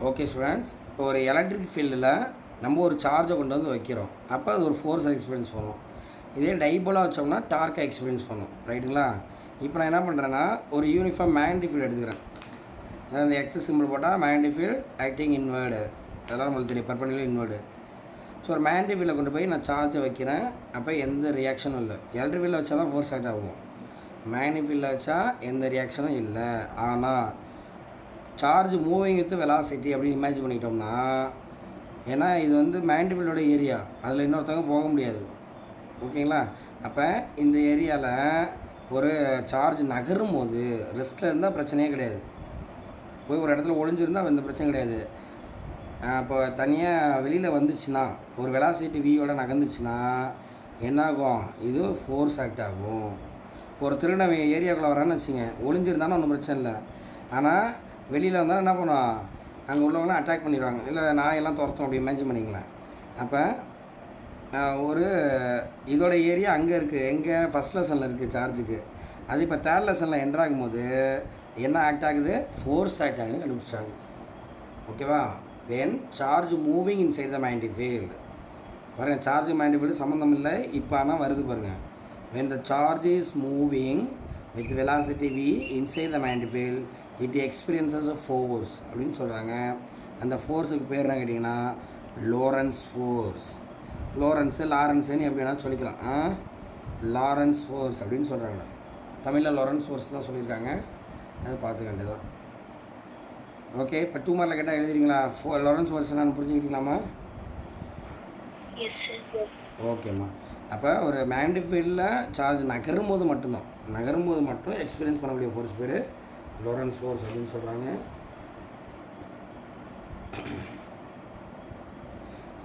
Okay students, இப்போ ஒரு electric ஃபீல்டில் நம்ம ஒரு சார்ஜை கொண்டு வந்து வைக்கிறோம். அப்போ அது ஒரு ஃபோர்ஸை எக்ஸ்பீரியன்ஸ் பண்ணும். இதே டைபோலாக வச்சோம்னா டார்க்கை எக்ஸ்பீரியன்ஸ் பண்ணும். ரைட்டுங்களா? இப்போ நான் என்ன பண்ணுறேன்னா ஒரு யூனிஃபார்ம் மேக்னெட்டிக் ஃபீல்டு எடுத்துக்கிறேன். அதாவது அந்த எக்ஸ் சிம்பிள் போட்டால் மேக்னெட்டிக் ஃபீல்டு ஆக்டிங் இன்வேர்டு, அதெல்லாம் நம்மளுக்கு தெரியும், பர்பெண்டிகுலர் இன்வேர்டு. ஸோ ஒரு மேக்னெட்டிக் ஃபீல்டை கொண்டு போய் நான் சார்ஜை வைக்கிறேன். அப்போ எந்த ரியாக்ஷனும் இல்லை. எலக்ட்ரிக் ஃபீல்டில் வச்சா தான் ஃபோர்ஸ் ஆக்ட் ஆகும். மேக்னெட்டிக் ஃபீல்டில் வச்சா எந்த ரியாக்ஷனும் இல்லை. ஆனால் சார்ஜ் மூவிங் வித் வெலாசிட்டி அப்படின்னு இமேஜின் பண்ணிக்கிட்டோம்னா, ஏன்னா இது வந்து மேக்னெட்டிக் ஃபீல்டோட ஏரியா, அதில் இன்னொருத்தவங்க போக முடியாது. ஓகேங்களா? அப்போ இந்த ஏரியாவில் ஒரு சார்ஜ் நகரும் போது ரெஸ்ட்டில் இருந்தால் பிரச்சனையே கிடையாது. போய் ஒரு இடத்துல ஒளிஞ்சிருந்தால் எந்த பிரச்சனையும் கிடையாது. இப்போ தனியாக வெளியில் வந்துச்சுன்னா ஒரு வெலாசிட்டி வியோட நகர்ந்துச்சுன்னா என்னாகும்? இது ஃபோர்ஸ் ஆக்ட் ஆகும். இப்போ ஒரு திருடன் ஏரியாக்குள்ளே வரான்னு வச்சுங்க, ஒளிஞ்சிருந்தாலும் ஒன்றும் பிரச்சனை இல்லை. ஆனால் வெளியில் வந்தாலும் என்ன பண்ணுவோம்? அங்கே உள்ளவங்களாம் அட்டாக் பண்ணிடுவாங்க, இல்லை நாயெல்லாம் துரத்தும், அப்படி இமேஜின் பண்ணிக்கலாம். அப்போ ஒரு இதோட ஏரியா அங்கே இருக்குது, எங்கே ஃபஸ்ட் லெசனில் இருக்குது சார்ஜுக்கு. அது இப்போ தேர்ட் லெசனில் என்ட்ரு ஆகும்போது என்ன ஆக்ட் ஆகுது? ஃபோர்ஸ் ஆக்ட் ஆகுதுன்னு கண்டுபிடிச்சாங்க. ஓகேவா? When charge moving inside the magnetic field. பாருங்கள், சார்ஜ் மேக்னெட்டிக் ஃபீல்டு சம்மந்தம் இல்லை, இப்போ ஆனால் வருது பாருங்கள். When the charge is moving with velocity v inside the magnetic field it experiences a force அப்படின்னு சொல்கிறாங்க. அந்த ஃபோர்ஸுக்கு பேர் என்ன கேட்டிங்கன்னா லோரன்ஸ் ஃபோர்ஸ். லாரன்ஸுன்னு எப்படி வேணாலும் சொல்லிக்கலாம். லாரன்ஸ் ஃபோர்ஸ் அப்படின்னு சொல்கிறாங்க. தமிழில் லாரன்ஸ் ஃபோர்ஸ் தான் சொல்லியிருக்காங்க, அதை பார்த்துக்க வேண்டியதான். ஓகே, இப்போ 2 மார்க்கில் கேட்டால் எழுதிருங்களா? லாரன்ஸ் ஃபோர்ஸ் என்னன்னு புரிஞ்சுக்கிட்டீங்களாம்மா? ஓகேம்மா. அப்போ ஒரு மேக்னெட்டிக் ஃபீல்டில் சார்ஜ் நகரும் போது மட்டும் எக்ஸ்பீரியன்ஸ் பண்ணக்கூடிய ஃபோர்ஸ் பேர் லோரன்ஸ் ஃபோர்ஸ் அப்படின்னு சொல்கிறாங்க.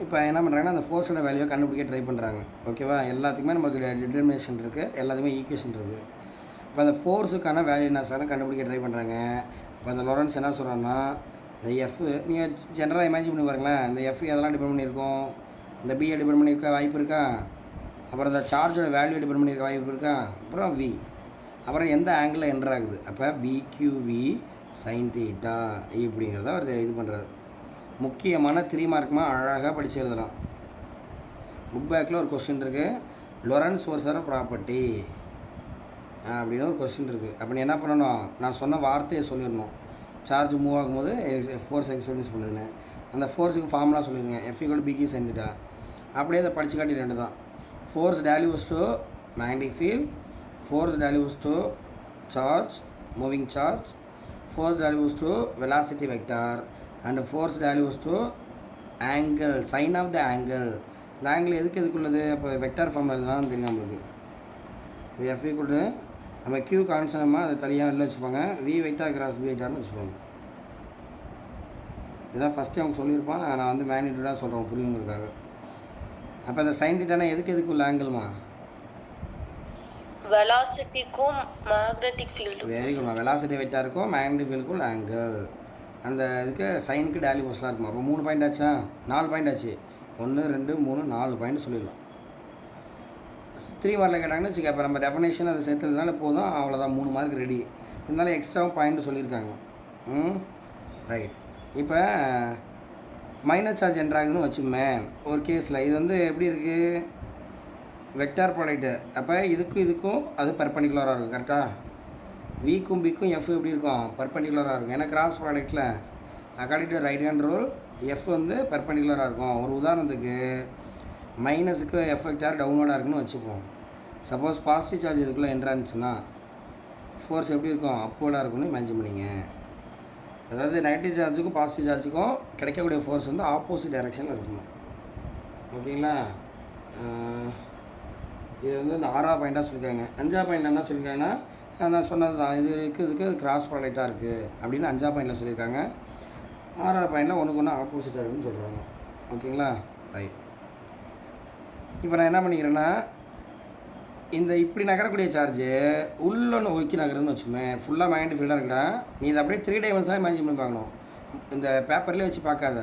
இப்போ என்ன பண்ணுறாங்கன்னா அந்த ஃபோர்ஸோட வேல்யூவை கண்டுபிடிக்க ட்ரை பண்ணுறாங்க. ஓகேவா? எல்லாத்துக்குமே நமக்கு டிட்டர்மினேஷன் இருக்குது, எல்லாத்துக்குமே ஈக்குவேஷன் இருக்குது. இப்போ அந்த ஃபோர்ஸுக்கான வேல்யூ என்ன சார் கண்டுபிடிக்க ட்ரை பண்ணுறாங்க. இப்போ அந்த லோரன்ஸ் என்ன சொல்கிறாங்கன்னா, இந்த எஃப் நீங்கள் ஜென்ரலாக இமேஜின் பண்ணி பாருங்களேன், இந்த எஃப் எதெல்லாம் டிபெண்ட் பண்ணியிருக்கோம்? இந்த பிஏ டிபெண்ட் பண்ணியிருக்க வாய்ப்பு இருக்கா? அப்புறம் இந்த சார்ஜோட வேல்யூ டிபெண்ட் பண்ணியிருக்க வாய்ப்பு இருக்கா? அப்புறம் வி, அப்புறம் எந்த ஆங்கிளில் என்ட்ரு ஆகுது? அப்போ பிக்யூவி சைன் தீட்டா இப்படிங்கிறத அவர் இது பண்ணுறாரு. முக்கியமான 3 மார்க்குமா அழகாக படித்து எழுதலாம். புக் பேக்கில் ஒரு கொஸ்டின் இருக்குது, லொரன்ஸ் ஃபோர்ஸோட ப்ராப்பர்ட்டி அப்படின்னு ஒரு கொஸ்டின் இருக்குது. அப்போ நீ என்ன பண்ணணும்? நான் சொன்ன வார்த்தையை சொல்லிடணும். சார்ஜ் மூவ் ஆகும்போது ஃபோர்ஸ் எக்ஸ்பீரியன்ஸ் பண்ணுதுன்னு அந்த ஃபோர்ஸுக்கு ஃபார்முலா சொல்லிடுங்க. F B q sine theta. அப்படியே அதை படித்து காட்டி ரெண்டு தான். Force values to magnetic field, force values to charge, moving charge, force values to velocity vector, and force values to angle, sign of the angle. இந்த ஆங்கிள் எதுக்குள்ளது? அப்போ vector form எழுதுனா தெரியும் நம்மளுக்கு. இப்போ எஃப் ஈக்குவல் டு நம்ம Q கான்ஸ்டன்ட்மா அதை தனியாக வெளில வச்சுப்பாங்க, வி வெக்டார் கிராஸ் பி வெக்டார்னு வச்சுப்பாங்க. இதான் ஃபஸ்ட்டு அவங்க சொல்லியிருப்பான், நான் வந்து மேக்னிடியூடாக சொல்கிறேன் புரியுங்கிறதுக்காக. அப்போ அந்த சைன் தீட்டானா எதுக்கு உள்ள ஆங்கிள்மா? வெலாசிட்டிக்கும் மேக்னெட்டிக் ஃபீல்டு. வெரி குட்மா. வெலாசிட்டி வெக்டாருக்கும் மேக்னெட்டிக் ஃபீல்டுக்கும் உள்ள ஆங்கிள். அந்த இதுக்கு சைனுக்கு டேலிவர்ஸ்லாம் இருக்குமா. அப்போ 3 பாயிண்ட் ஆச்சா? 4 பாயிண்ட் ஆச்சு. 1 2 3 4 பாயிண்ட் சொல்லிடலாம். 3 மார்க்கில் கேட்டாங்கன்னு வச்சுக்க, அப்போ நம்ம டெஃபனேஷன் அதை சேர்த்ததுனால போதும், அவ்வளோதான், 3 மார்க் ரெடி. இருந்தாலும் எக்ஸ்ட்ராவும் பாயிண்ட் சொல்லியிருக்காங்க. ரைட். இப்போ மைனஸ் சார்ஜ் என்ட்ராகுதுன்னு வச்சுமே ஒரு கேஸில், இது வந்து எப்படி இருக்குது? Vector product. அப்போ இதுக்கும் அது பர்பெண்டிகுலராக இருக்கும். கரெக்டாக? விக்கும் பிக்கும் எஃப் எப்படி இருக்கும்? பர்பெண்டிகுலராக இருக்கும். ஏன்னா கிராஸ் ப்ராடக்ட்டில் according to right hand rule F வந்து பர்பெண்டிகுலராக இருக்கும். ஒரு உதாரணத்துக்கு மைனஸுக்கு எஃப் வெக்டார் டவுன்வர்டாக இருக்குன்னு வச்சுப்போம். சப்போஸ் பாசிட்டிவ் சார்ஜ் இதுக்குள்ளே என்ட்ரானுச்சுன்னா ஃபோர்ஸ் எப்படி இருக்கும்? அப்வர்டாக இருக்கும்னு இமேஜின் பண்ணிங்க. அதாவது நெகட்டிவ் சார்ஜுக்கும் பாசிட்டிவ் சார்ஜுக்கும் கிடைக்கக்கூடிய ஃபோர்ஸ் வந்து ஆப்போசிட் டைரெக்ஷனில் இருக்கணும். ஓகேங்களா? இது வந்து இந்த 6ஆவது பாயிண்ட்டாக சொல்லியிருக்காங்க. 5ஆவது பாயிண்ட் என்ன சொல்லியிருக்காங்கன்னா, நான் சொன்னது தான், இதுக்கு கிராஸ் ப்ராடக்டாக இருக்குது அப்படின்னு 5ஆவது பாயிண்டில் சொல்லியிருக்காங்க. 6ஆவது பாயிண்டில் ஒன்றுக்கு ஒன்று ஆப்போசிட்டாக இருக்குன்னு சொல்கிறாங்க. ஓகேங்களா? ரைட். இப்போ நான் என்ன பண்ணிக்கிறேன்னா, இந்த இப்படி நகரக்கூடிய சார்ஜு உள்ள நோக்கி நகருதுன்னு வச்சுமே, ஃபுல்லாக மேக்னெட்டிக் ஃபீல்டாக இருக்குடா, நீ இதை அப்படியே 3 டைமென்ஷனாக இமேஜின் பண்ணி பார்க்கணும். இந்த பேப்பர்லேயே வச்சு பார்க்காத,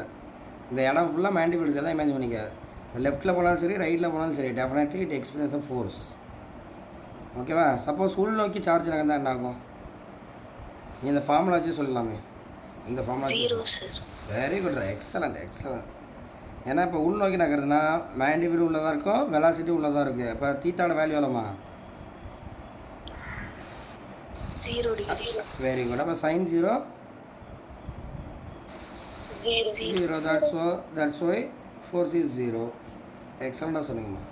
இந்த இடம் ஃபுல்லாக மேக்னெட்டிக் ஃபீல்டு தான் இமேஜின் பண்ணிக்க. இப்போ லெஃப்ட்டில் போனாலும் சரி, ரைட்டில் போனாலும் சரி, definitely it experience of force. ஓகேவா? சப்போஸ் உள் நோக்கி சார்ஜ் நகர்ந்தால் என்ன ஆகும்? நீ இந்த ஃபார்முலா வச்சு சொல்லலாமே. இந்த formula very good, excellent excellent. ஏன்னா இப்போ உள்நோக்கி நகருதுன்னா மேண்டிஃபீல்டு உள்ளதாக இருக்கும், வெலாசிட்டி உள்ளதாக இருக்குது. இப்போ தீட்டாவோட வேல்யூ எவ்வளோமா? 0 degree. Very good. அப்போ sine 0 0. 0. That's why force is 0. எக்ஸலண்ட்டாக சொன்னீங்கம்மா.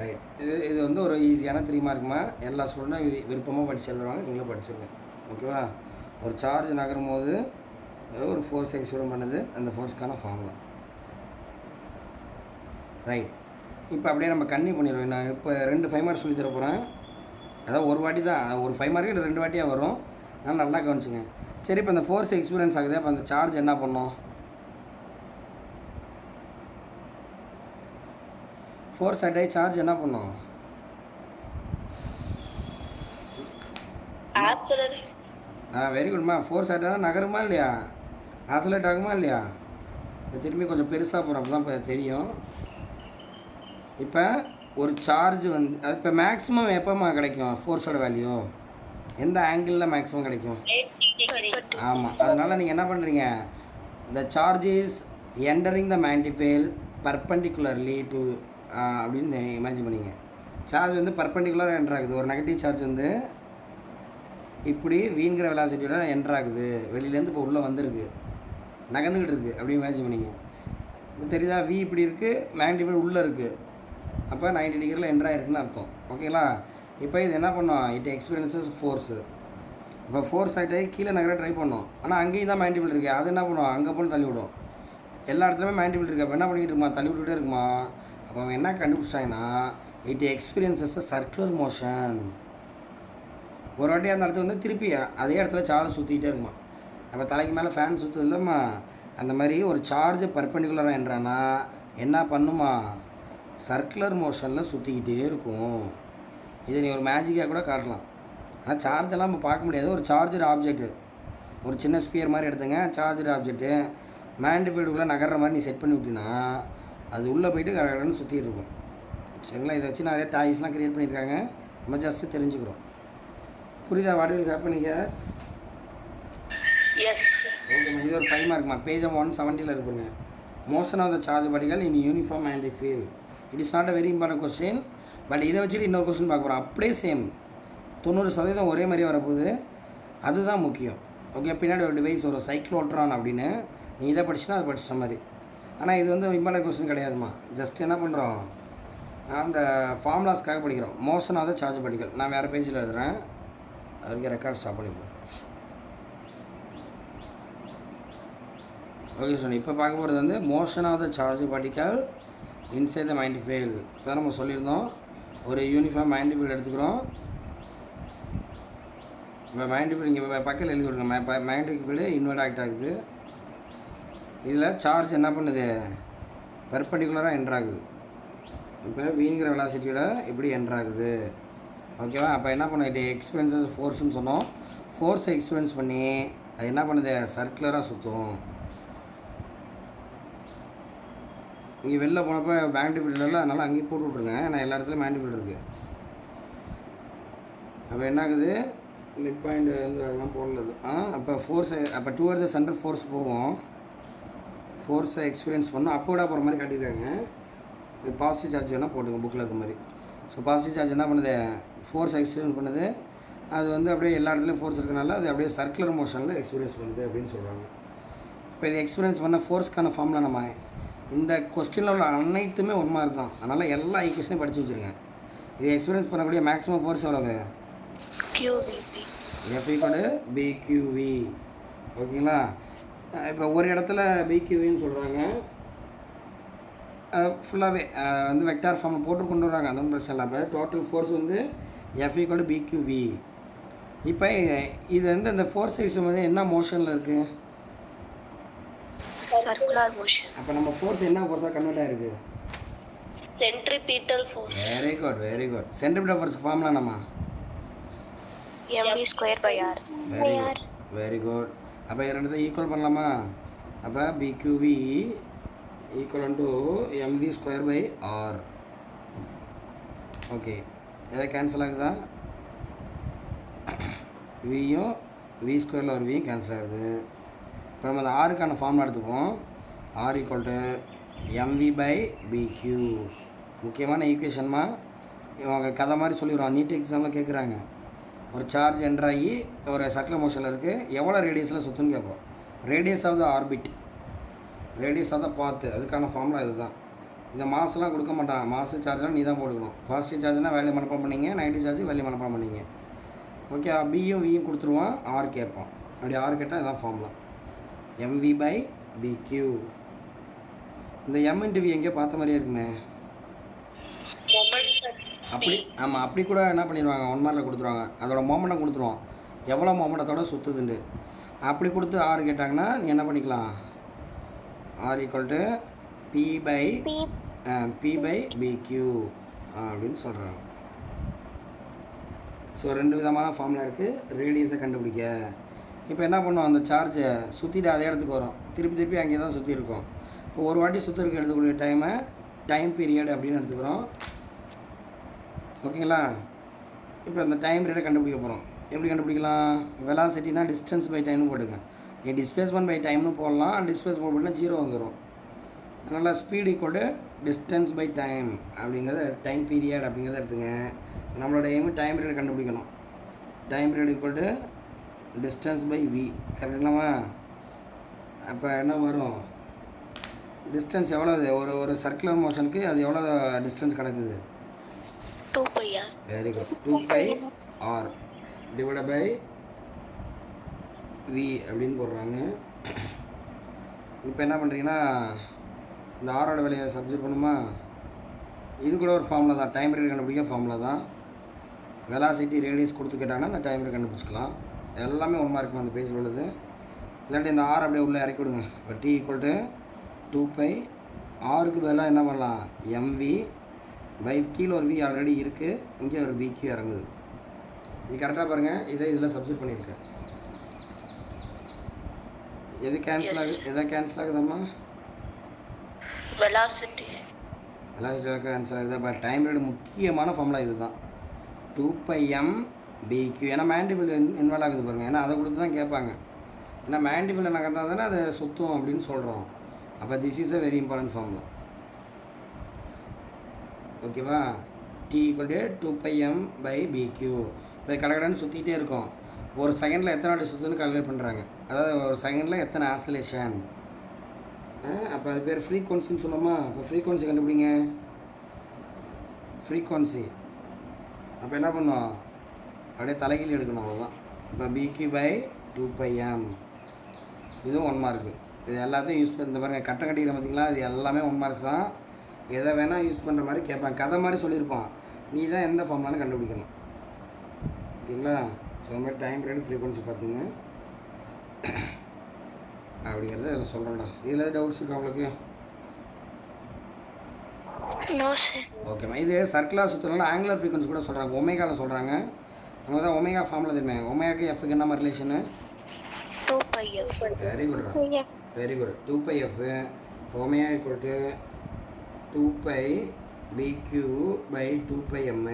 ரைட். இது வந்து ஒரு ஈஸியான 3 மார்க்குமா. எல்லா ஸ்டூடெண்ட்டும் விருப்பமாக படித்து எழுதுவாங்க, நீங்களும் படிச்சிருங்க. ஓகேவா? ஒரு சார்ஜ் நகரும் போது ஒரு ஃபோர்ஸ் எக்ஸ்பீரியன்ஸ் பண்ணுது, அந்த ஃபோர்ஸ்க்கான ஃபார்முலா. ரைட். இப்போ அப்படியே நம்ம கன்னியூ பண்ணிடுவோம். நான் இப்போ 2 5 மார்க் சொல்லி தர போகிறேன். அதாவது ஒரு வாட்டி தான், ஒரு 5 மார்க்கு 2 வாட்டியாக வரும். நான் நல்லா கவனிச்சுங்க. சரி, இப்போ அந்த ஃபோர்ஸ் எக்ஸ்பீரியன்ஸ் ஆகுது, அப்போ அந்த சார்ஜ் என்ன பண்ணும்? ஃபோர்ஸ் அட்டாய் சார்ஜ் என்ன பண்ணும்? Accelerate. வெரி குட்மா. ஃபோர்ஸ் அட்டானா நகருமா இல்லையா? ஆசலேட் ஆகுமா இல்லையா? இப்போ திரும்பி கொஞ்சம் பெருசாக போகிறோம், அப்போ தான் இப்போ தெரியும். இப்போ ஒரு சார்ஜ் வந்து அது இப்போ மேக்ஸிமம் எப்போமா கிடைக்கும்? ஃபோர்ஸோட வேல்யூ எந்த ஆங்கிளில் மேக்ஸிமம் கிடைக்கும்? 80 degree. ஆமாம். அதனால் நீங்கள் என்ன பண்ணுறீங்க? The charge is entering the magnetic field perpendicularly to அப்படின்னு இமேஜின் பண்ணிங்க. சார்ஜ் வந்து பர்பண்டிகுலராக என்டர் ஆகுது. ஒரு நெகட்டிவ் சார்ஜ் வந்து இப்படி வீங்கிற வெலாசிட்டியோட என்டர் ஆகுது. வெளியிலேருந்து இப்போ உள்ளே வந்திருக்கு, நகர்ந்துக்கிட்டு இருக்குது. அப்படி இமேஜின் பண்ணிங்க. இப்போ தெரியுதா? வி இப்படி இருக்குது, மேண்டிஃபைல் உள்ளே இருக்குது. அப்போ 90 டிகிரியில் என்டர் ஆகிருக்குன்னு அர்த்தம். ஓகேங்களா? இப்போ இது என்ன பண்ணோம்? It experiences force. இப்போ ஃபோர்ஸ் ஆகிட்டே கீழே நகர ட்ரை பண்ணோம். ஆனால் அங்கேயும் தான் மேண்டிஃபைல் இருக்குது. அது என்ன பண்ணுவோம்? அங்கே போய் தள்ளி விடும். எல்லா இடத்துலையுமே மேண்டிஃபைல் இருக்குது. அப்போ என்ன பண்ணிக்கிட்டு இருக்குமா? தள்ளி விட்டுட்டே இருக்குமா? அப்போ அவங்க என்ன கண்டுபிடிச்சாங்கன்னா, it experiences a circular motion. ஒரு வாட்டி அந்த இடத்துல வந்து திருப்பி அதே இடத்துல சார்ஜ் சுற்றிக்கிட்டே இருக்குமா. நம்ம தலைக்கு மேலே ஃபேன் சுற்றுது இல்லைம்மா, அந்த மாதிரி ஒரு சார்ஜ் பர்பண்டிகுலராக என்றானா என்ன பண்ணுமா? சர்க்குலர் மோஷனில் சுற்றிக்கிட்டே இருக்கும். இதை நீ ஒரு மேஜிக்காக கூட காட்டலாம். ஆனால் சார்ஜெல்லாம் நம்ம பார்க்க முடியாது. ஒரு சார்ஜர் ஆப்ஜெக்ட்டு, ஒரு சின்ன ஸ்பியர் மாதிரி எடுத்துங்க, சார்ஜர் ஆப்ஜெக்ட்டு மேண்டிஃபீல்டுக்குள்ளே நகர்ற மாதிரி நீ செட் பண்ணி விட்டினா அது உள்ளே போயிட்டு கரெக்டாக சுற்றிட்டு இருக்கும். சரிங்களா? இதை வச்சு நிறைய டாய்ஸ்லாம் க்ரியேட் பண்ணியிருக்காங்க. நம்ம ஜஸ்ட்டு தெரிஞ்சுக்கிறோம். புரியுதா? What happening? Yes. ஓகேம்மா. இது ஒரு 5 மார்க்மா. பேஜ் 170 இருக்குங்க. Motion of the charge particle in uniform magnetic field. It is not a very important question. But இதை வச்சுட்டு இன்னொரு கொஸ்டின் பார்க்க போகிறோம். அப்படியே சேம் 90% ஒரே மாதிரி வரப்போகுது. அதுதான் முக்கியம். ஓகே. பின்னாடி ஒரு டிவைஸ் ஒரு சைக்ளோட்ரான் அப்படின்னு, நீ இதை படிச்சுன்னா அதை படிச்ச மாதிரி. ஆனால் இது வந்து இம்பார்ட்டன்ட் கொஸ்டின் கிடையாதுமா. ஜஸ்ட் என்ன பண்ணுறோம்? அந்த ஃபார்முலாஸ்க்காக படிக்கிறோம். Motion of the charge particle. நான் வேறு பேஜில் எழுதுகிறேன். அதுக்கு ரெக்கார்ட் ஸ்டாப் பண்ணிப்போம். Okay sir. இப்போ பார்க்க போகிறது வந்து motion of the charge particle inside the magnetic field. இப்போ நம்ம சொல்லியிருந்தோம், ஒரு யூனிஃபார்ம் மேண்டிஃபைல் எடுத்துக்கிறோம். இப்போ மேண்டிஃபைல் இங்கே பக்கத்தில் எழுதி கொடுங்க. மேக்னெட்டிக் ஃபீல்டு இன்வெர்ட் ஆக்ட் ஆகுது. இதில் சார்ஜ் என்ன பண்ணுது? பெர்பெண்டிகுலராக என்டர் ஆகுது. இப்போ வீங்கிற வெலாசிட்டியோட இப்படி என்டர் ஆகுது. ஓகேவா? அப்போ என்ன பண்ணுது? இது எக்ஸ்பீரியன்ஸஸ் ஃபோர்ஸ்ன்னு சொன்னோம். ஃபோர்ஸை எக்ஸ்பீரியன்ஸ் பண்ணி அது என்ன பண்ணுது? சர்க்குலராக சுற்றும். இங்கே வெளில போனப்போ மேக்னெட்டிக் ஃபீல்டு இல்லை, அதனால் அங்கேயும் போட்டு விட்ருங்க. ஏன்னா எல்லா இடத்துலையும் மேக்னெட்டிக் ஃபீல்டு இருக்குது. அப்போ என்ன ஆகுது? மிட் பாயிண்ட் வந்து அதெல்லாம் போடலது. அப்போ ஃபோர்ஸை அப்போ டுவர்ட்ஸ் த சென்டர் ஃபோர்ஸ் போவோம். ஃபோர்ஸை எக்ஸ்பீரியன்ஸ் பண்ணோம். அப்போ விட போகிற மாதிரி காட்டியிருக்காங்க. பாசிட்டிவ் சார்ஜ் வேணால் போட்டுங்க புக்கில் இருக்க மாதிரி. ஸோ பாசிட்டிவ் சார்ஜ் என்ன பண்ணுது? ஃபோர்ஸ் எக்ஸ்பீரியன்ஸ் பண்ணுது. அது வந்து அப்படியே எல்லா இடத்துலையும் ஃபோர்ஸ் இருக்கனால அது அப்படியே சர்க்குலர் மோஷனில் எக்ஸ்பீரியன்ஸ் பண்ணுது அப்படின்னு சொல்கிறாங்க. இப்போ இது எக்ஸ்பீரியன்ஸ் பண்ண ஃபோர்ஸ்க்கான ஃபார்முலா நம்ம இந்த கொஸ்டினில் உள்ள அனைத்துமே ஒரு மாதிரி தான். அதனால் எல்லா ஈக்குவேஷனையும் படித்து வச்சுருங்க. இது எக்ஸ்பீரியன்ஸ் பண்ணக்கூடிய மேக்ஸிமம் ஃபோர்ஸ் எவ்வளவு? QVP. F = BQV. ஓகேங்களா? இப்போ ஒரு இடத்துல BQVன்னு சொல்கிறாங்க. ஃபுல்லாகவே வந்து வெக்டார் ஃபார்மில் போட்டு கொண்டு வராங்க. அது ஒன்றும் பிரச்சனை இல்லை. அப்போ டோட்டல் ஃபோர்ஸ் வந்து F = BQV. இப்போ இது வந்து இந்த ஃபோர்ஸ் சிஸ்டம் வந்து என்ன மோஷனில் இருக்குது? Circular motion. அப்போ நம்ம ஃபோர்ஸ் என்ன ஃபோர்ஸாக கன்வெர்ட் ஆகிருக்கு? Centripetal force. Very good, very good. Centripetal ஃபோர்ஸ்க்கு ஃபார்முலா நம்ம mv²/r. Very good, very good. அப்போ இது ரெண்டுத்தையும் ஈக்குவல் பண்ணலாமா? அப்போ BQV = mv²/r. ஓகே. எதை கேன்சல் ஆகுதா? வியும் V² ஒரு வியும் கேன்சல் ஆகுது. இப்போ நம்ம அந்த ஆருக்கான ஃபார்முலா எடுத்துப்போம். R equal to MV by BQ. முக்கியமான ஈக்குவேஷன்மா. இவங்க கதை மாதிரி சொல்லிடுவான். நீட் எக்ஸாமில் கேட்குறாங்க. ஒரு சார்ஜ் என்ட்ராகி ஒரு சர்க்குலர் மோஷனில் இருக்குது, எவ்வளோ ரேடியஸில் சுற்றுன்னு கேட்போம். Radius of the orbit, radius of the path, அதுக்கான ஃபார்முலா இதுதான். இந்த மாதம்லாம் கொடுக்க மாட்டாங்க. மாசு சார்ஜெலாம் நீ தான் போட்டுக்கணும். பாசிட்டிவ் சார்ஜ்னால் வேல்யூ மனப்பாடம் பண்ணிங்க, நெகட்டிவ் சார்ஜ் வேல்யூ மனப்பாடம் பண்ணிங்க. ஓகே, பியும் வியும் கொடுத்துருவான், ஆர் கேட்பான். அப்படி ஆர் கேட்டால் இதுதான் ஃபார்முலா, எம்வி பை பிக்யூ. இந்த எம் இன்ட்டு வி எங்கேயோ பார்த்த மாதிரியே இருக்குமே. அப்படி ஆமாம், அப்படி கூட என்ன பண்ணிடுவாங்க, 1 மார்க்கில் கொடுத்துருவாங்க. அதோட மோமெண்டம் கொடுத்துருவான், எவ்வளோ மோமெண்டத்தோட சுற்றுதுண்டு. அப்படி கொடுத்து ஆர் கேட்டாங்கன்னா நீ என்ன பண்ணிக்கலாம், R equal to P by BQ அப்படின்னு சொல்கிறாங்க. ஸோ 2 விதமான ஃபார்முலா இருக்குது ரேடியஸை கண்டுபிடிக்க. இப்போ என்ன பண்ணுவோம், அந்த சார்ஜை சுற்றிட்டு அதே இடத்துக்கு வரும், திருப்பி அங்கே தான் சுற்றி இருக்கும். இப்போ ஒரு வாட்டி சுற்றுறதுக்கு எடுத்துக்கூடிய டைம் பீரியட் அப்படின்னு எடுத்துக்கிறோம். ஓகேங்களா? இப்போ அந்த டைம் பீரியடை கண்டுபிடிக்க போகிறோம். எப்படி கண்டுபிடிக்கலாம், வெலாசிட்டினா டிஸ்டன்ஸ் பை டைம்னு போட்டுங்க. நீ டிஸ்பிளேஸ்மெண்ட் பை டைம்னு போடலாம், டிஸ்பிளேஸ்மெண்ட் போட்டுனா 0 வந்துடும். அதனால் speed equal to distance by time அப்படிங்கிறத, டைம் பீரியட் அப்படிங்கிறத எடுத்துங்க. நம்மளோட எய்மு டைம் பீரியட் கண்டுபிடிக்கணும். Time period equal to distance by V, கரெக்டுங்களாமா? அப்போ என்ன வரும், டிஸ்டன்ஸ் எவ்வளோ, ஒரு சர்க்குலர் மோஷனுக்கு அது எவ்வளோ டிஸ்டன்ஸ் கிடக்குது, 2πr. Very good. 2πr divide by V அப்படின்னு போடுறாங்க. இப்போ என்ன பண்ணுறீங்கன்னா, இந்த ஆரோட விலையை சப்ஸ்டிட் பண்ணுமா, இது கூட ஒரு ஃபார்முலா தான், டைம் பீரியட் கண்டுபிடிக்க ஃபார்முலா தான். வெலாசிட்டி ரேடியஸ் கொடுத்து கேட்டாங்கன்னா அந்த டைம் பீரியட் கண்டுபிடிச்சிக்கலாம். எல்லாமே 1 மார்க் அந்த பேஜில் உள்ளது. இல்லாட்டி இந்த ஆர் அப்படியே உள்ளே இறக்கி விடுங்க. இப்போ டி ஈக்குவல் டு 2π, ஆருக்கு பதிலாக என்ன பண்ணலாம், எம்வி பை, கீழே ஒரு வி ஆல்ரெடி இருக்குது, இங்கே ஒரு பிக்கு இறங்குது. இது கரெக்டாக பாருங்கள், இதில் சப்ஸ்டிட் பண்ணியிருக்கேன். எது கேன்சல் ஆகுது, எதை கேன்சல் ஆகுதாம்மா, Velocity. கேன்சல் ஆகுது. இப்போ டைம் பீரியட் முக்கியமான ஃபார்முலா இது தான், 2πm பிக்யூ. ஏன்னா மேண்டிபிள் இன்வால்வ் ஆகுது பாருங்கள், ஏன்னா அதை கொடுத்து தான் கேட்பாங்க. ஏன்னா மேண்டிபிள் நகர்ந்தால் தானே அதை சுற்றும் அப்படின்னு சொல்கிறோம். அப்போ this is a very important formula. ஓகேவா? T equal to 2πm by B q. இப்போ கடகடன்னு சுற்றிக்கிட்டே இருக்கும். ஒரு செகண்டில் எத்தனை வாட்டி சுற்றுன்னு கால்குலேட் பண்ணுறாங்க. அதாவது ஒரு செகண்டில் எத்தனை ஆசிலேஷன். அப்போ அது பேர் ஃப்ரீக்வன்சின்னு சொல்லுமா. இப்போ ஃப்ரீக்வன்சி கண்டுபிடிங்க, ஃப்ரீக்வன்சி. அப்போ என்ன பண்ணோம், அப்படியே தலைகீழ் எடுக்கணும், அவ்வளோதான். இப்போ பிக்யூ பை 2πm, இதுவும் 1 மார்க்கு. இது எல்லாத்தையும் யூஸ் பண்ணி, இந்த பாருங்கள் கட்டம் கட்டிக்கிற பார்த்தீங்களா, இது எல்லாமே 1 மார்க்ஸ் தான். எதை வேணால் யூஸ் பண்ணுற மாதிரி கேட்பான், கதை மாதிரி சொல்லியிருப்பான். நீ தான் எந்த ஃபார்ம்லான்னு கண்டுபிடிக்கணும். ஓகேங்களா? ஸோ அந்த மாதிரி டைம் பீரியட் ஃப்ரீக்வன்சி பார்த்துங்க அப்படிங்கிறத இதில் சொல்கிறேன்டா. இதில் ஏதாவது டவுட்ஸ் இருக்கா உங்களுக்கு? No, sir. ஓகேம்மா. இது சர்க்குலர் சுற்றுறதுனால ஆங்குலர் ஃப்ரீக்வன்சி கூட சொல்கிறாங்க, ஒமேகாவில் சொல்கிறாங்க. அவங்க தான் ஒமேகா ஃபார்மில் தெரியுமே, ஒமேகாக்கு எஃப்க்கு என்ன relation, 2πf. Very good, very good. 2πf, omega equal to 2π B q by 2πm.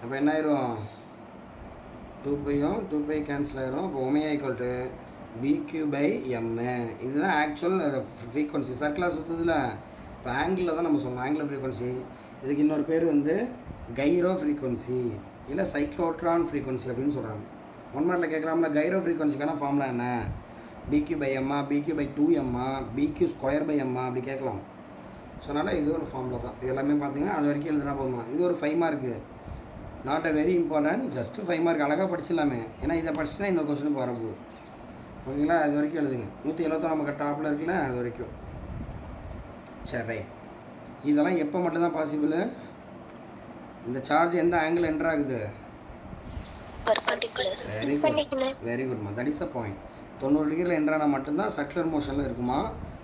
அப்போ என்ன ஆயிரும், 2πயும் 2π கேன்சல் ஆயிரும். அப்போ omega equal to B q by M. இதுதான் ஆக்சுவல் ஃப்ரீக்வன்சி. சர்க்குலர் சுற்றுதில்ல, இப்போ ஆங்கிளில் தான் நம்ம சொல்லணும், ஆங்குலர் ஃப்ரீக்வன்சி. இதுக்கு இன்னொரு பேர் வந்து கைரோ ஃப்ரீக்வன்சி, இல்லை சைக்ளோட்ரான் ஃப்ரீக்வன்சி அப்படின்னு சொல்கிறாங்க. 1 மார்க்கில் கேட்கலாம்ல, கைரோ ஃப்ரீக்வன்சிக்கான ஃபார்முலா என்ன, பிக்யூ பை எம்மா, B q by 2m, B q square by எம்மா அப்படி கேட்கலாம். ஸோ அதனால் இது ஒரு ஃபார்முலா தான். இது எல்லாமே பார்த்தீங்கன்னா அது வரைக்கும் எழுதுனா போதுமா. இது ஒரு 5 mark, not a very important, just 5 mark. அழகாக படிச்சிடலாமே, ஏன்னா இதை படிச்சுன்னா இன்னொரு கொஸ்டினுக்கு வரப்போகுது. ஓகேங்களா? அது வரைக்கும் எழுதுங்க. 171 நமக்கு டாப்பில் இருக்குல்ல, அது வரைக்கும். சரி, ரைட். இதெல்லாம் எப்போ மட்டும்தான் பாசிபிள், இந்த சார்ஜ் எந்த ஆங்கிள் என்டர் ஆகுது, Perpendicular. வெரி குட், வெரி குட்மா. That is a point. 90 டிகிரியில் என்ட்ரானால் மட்டும்தான் சர்க்குலர் மோஷனில் இருக்குமா,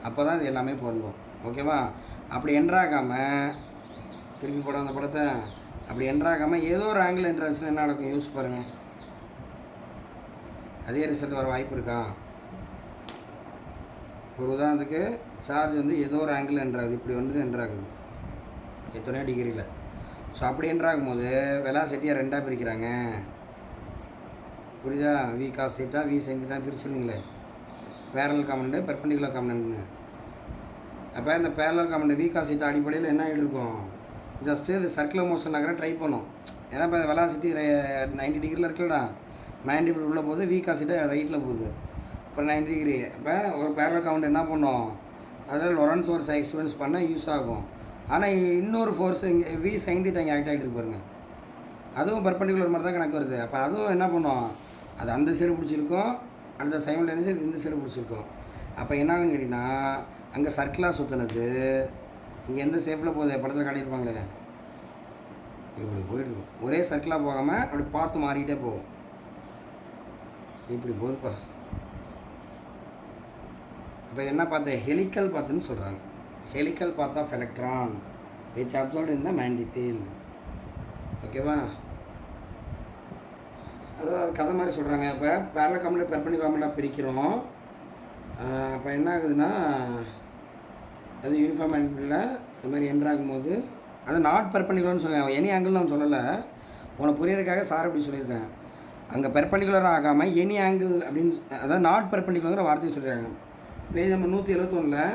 அப்போ தான் இது எல்லாமே பொருந்தும். ஓகேவா? அப்படி என்ட்ராகாமல், திருப்பி போட அந்த படத்தை, அப்படி என்ட்ராகாமல் ஏதோ ஒரு ஆங்கிள் என்ட்ரான்ஸ்னு என்ன நடக்கும் யோசிச்சு பாருங்கள். அதே ரிசல்ட் வர வாய்ப்பு இருக்கா? ஒரு உதாரணத்துக்கு சார்ஜ் வந்து ஏதோ ஒரு ஆங்கிள் என்ட்ராகுது, இப்படி வந்து என்ட்ராகுது எத்தனையோ டிகிரியில். ஸோ அப்படி என்ட்ராகும் போது வெலாசிட்டியை 2ஆக பிரிக்கிறாங்க. புரியுதா? V cos theta, V sine theta பிரிச்சுருவீங்களே. பேரலல் காம்பனண்ட் பெர்பெண்டிகுலர் காம்பனண்ட்னு. அப்போ இந்த பேரலல் காம்பனண்ட் வீகாசிட்டி அடிப்படையில் என்ன ஆகிட்டு இருக்கும், ஜஸ்ட்டு இது சர்க்குலர் மோஷன் நகர ட்ரை பண்ணும். ஏன்னா இப்போ வெலாசிட்டி 90 டிகிரியில் இருக்குல்லடா, 90 டிகிரி உள்ளே போகுது, வீகாசிட்டி ரைட்டில் போகுது. இப்போ 90 டிகிரி. இப்போ ஒரு பேரலல் காம்பனண்ட் என்ன பண்ணும், அதில் லொரன்ஸ் ஃபோர்ஸ் எக்ஸ்பீரியன்ஸ் பண்ண யூஸ் ஆகும். ஆனால் இன்னொரு ஃபோர்ஸ் இங்கே வி சைன் தீட்டா இங்கே ஆக்ட் ஆகிட்டு பாருங்க, அதுவும் பெர்பெண்டிகுலர் மாதிரி தான் கணக்கு வருது. அப்போ அதுவும் என்ன பண்ணும், அது அந்த சைடு பிடிச்சிருக்கும், அந்த சைமல்டேனியஸ் இது இந்த சைடு பிடிச்சிருக்கும். அப்போ என்ன ஆகுன்னு கேட்டிங்கன்னா, அங்கே சர்க்கிளாக சுற்றினது இங்கே எந்த சேஃபில் போகுது, படத்தில் காட்டியிருப்பாங்களே, இப்படி போயிட்டுருக்கும். ஒரே சர்க்கிளாக போகாமல் அப்படி பார்த்து மாறிக்கிட்டே போகும். இப்படி போகுதுப்பா. அப்போ இது என்ன பார்த்து, ஹெலிக்கல் பாத்துன்னு சொல்கிறாங்க. Helical path of electron which observed in the magnetic field. ஓகேவா, அதாவது கதை மாதிரி சொல்கிறாங்க. இப்போ பேரலல் காம்பனண்ட் பெர்பெண்டிகுலர் காம்பனண்ட்டாக பிரிக்கிறோம். அப்போ என்ன ஆகுதுன்னா, அது யூனிஃபார்ம் ஆங்கிளில் இந்த மாதிரி என்ட்ராகும்போது அது நாட் பெர்பெண்டிகுலர்னு சொல்லுவாங்க. எனி ஆங்கிள் நான் சொல்லலை, உனக்கு புரியறதுக்காக சார் அப்படி சொல்லியிருக்கேன். அங்கே பெர்பெண்டிகுலர் ஆகாமல் எனி ஆங்கிள் அப்படின்னு, அதாவது நாட் பெர்பெண்டிகுலர்ங்கிற வார்த்தையை சொல்லியிருக்காங்க. பேஜ் நம்பர் 171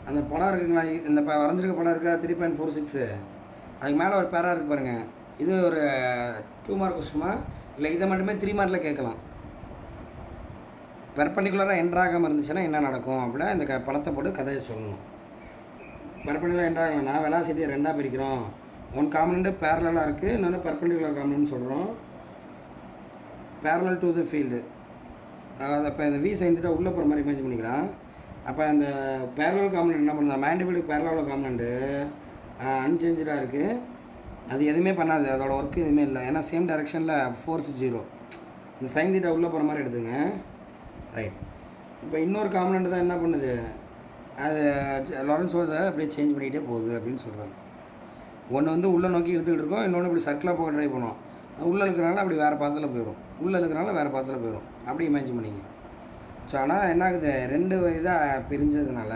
அந்த படம் இருக்குங்களா, இந்த வரைஞ்சிருக்க படம் இருக்கா 3.46, அதுக்கு மேலே ஒரு பேரா இருக்குது பாருங்கள். இது ஒரு 2 மார்க் கொஸ்டினா இல்லை, இதை மட்டுமே 3 மார்க்கில் கேட்கலாம். பெர்பெண்டிகுலராக என்ட்ராகாமல் இருந்துச்சுன்னா என்ன நடக்கும் அப்படின்னா, இந்த படத்தை போட்டு கதையை சொல்லணும். பெர்பெண்டிகுலர் என்ட்ராகலைன்னா வெலாசிட்டியை 2ஆக பிரிக்கிறோம். ஒன் காம்பனண்ட்டு பேரலாக இருக்குது, இன்னொன்று பெர்பெண்டிகுலர் காம்பனண்ட்னு சொல்கிறோம். பேரலல் டு த ஃபீல்டு, அதாவது அப்போ இந்த வி சைன் தீட்டா உள்ளே போகிற மாதிரி இமேஜ் பண்ணிக்கலாம். அப்போ அந்த பேரலல் காம்பனண்ட் என்ன பண்ணுறது, மேக்னெட்டிக் ஃபீல்டு பேரலல் காம்பனண்ட்டு அன்சேஞ்சாக இருக்குது, அது எதுவுமே பண்ணாது, அதோட ஒர்க்கு எதுவுமே இல்லை. ஏன்னா சேம் டைரெக்ஷனில் ஃபோர்ஸ் 0. இந்த சைன் தீட்டா உள்ளே போகிற மாதிரி எடுத்துங்க. ரைட். இப்போ இன்னொரு காம்பனண்ட் தான் என்ன பண்ணுது, அது லாரன்ஸ் ஃபோர்ஸை அப்படியே சேஞ்ச் பண்ணிக்கிட்டே போகுது அப்படின்னு சொல்கிறாங்க. ஒன்று வந்து உள்ளே நோக்கி எடுத்துக்கிட்டு இருக்கோம், இன்னொன்று இப்படி சர்க்கிளாக போக ட்ரை பண்ணும். உள்ளே இருக்கிறனால அப்படி வேறு பாத்தில் போயிடும், உள்ளே இருக்கிறனால வேறு பாத்தில் போயிடும். அப்படி இமேஜின் பண்ணிங்க. ஸோ ஆனால் என்ன ஆகுது, 2 இதாக பிரிஞ்சதுனால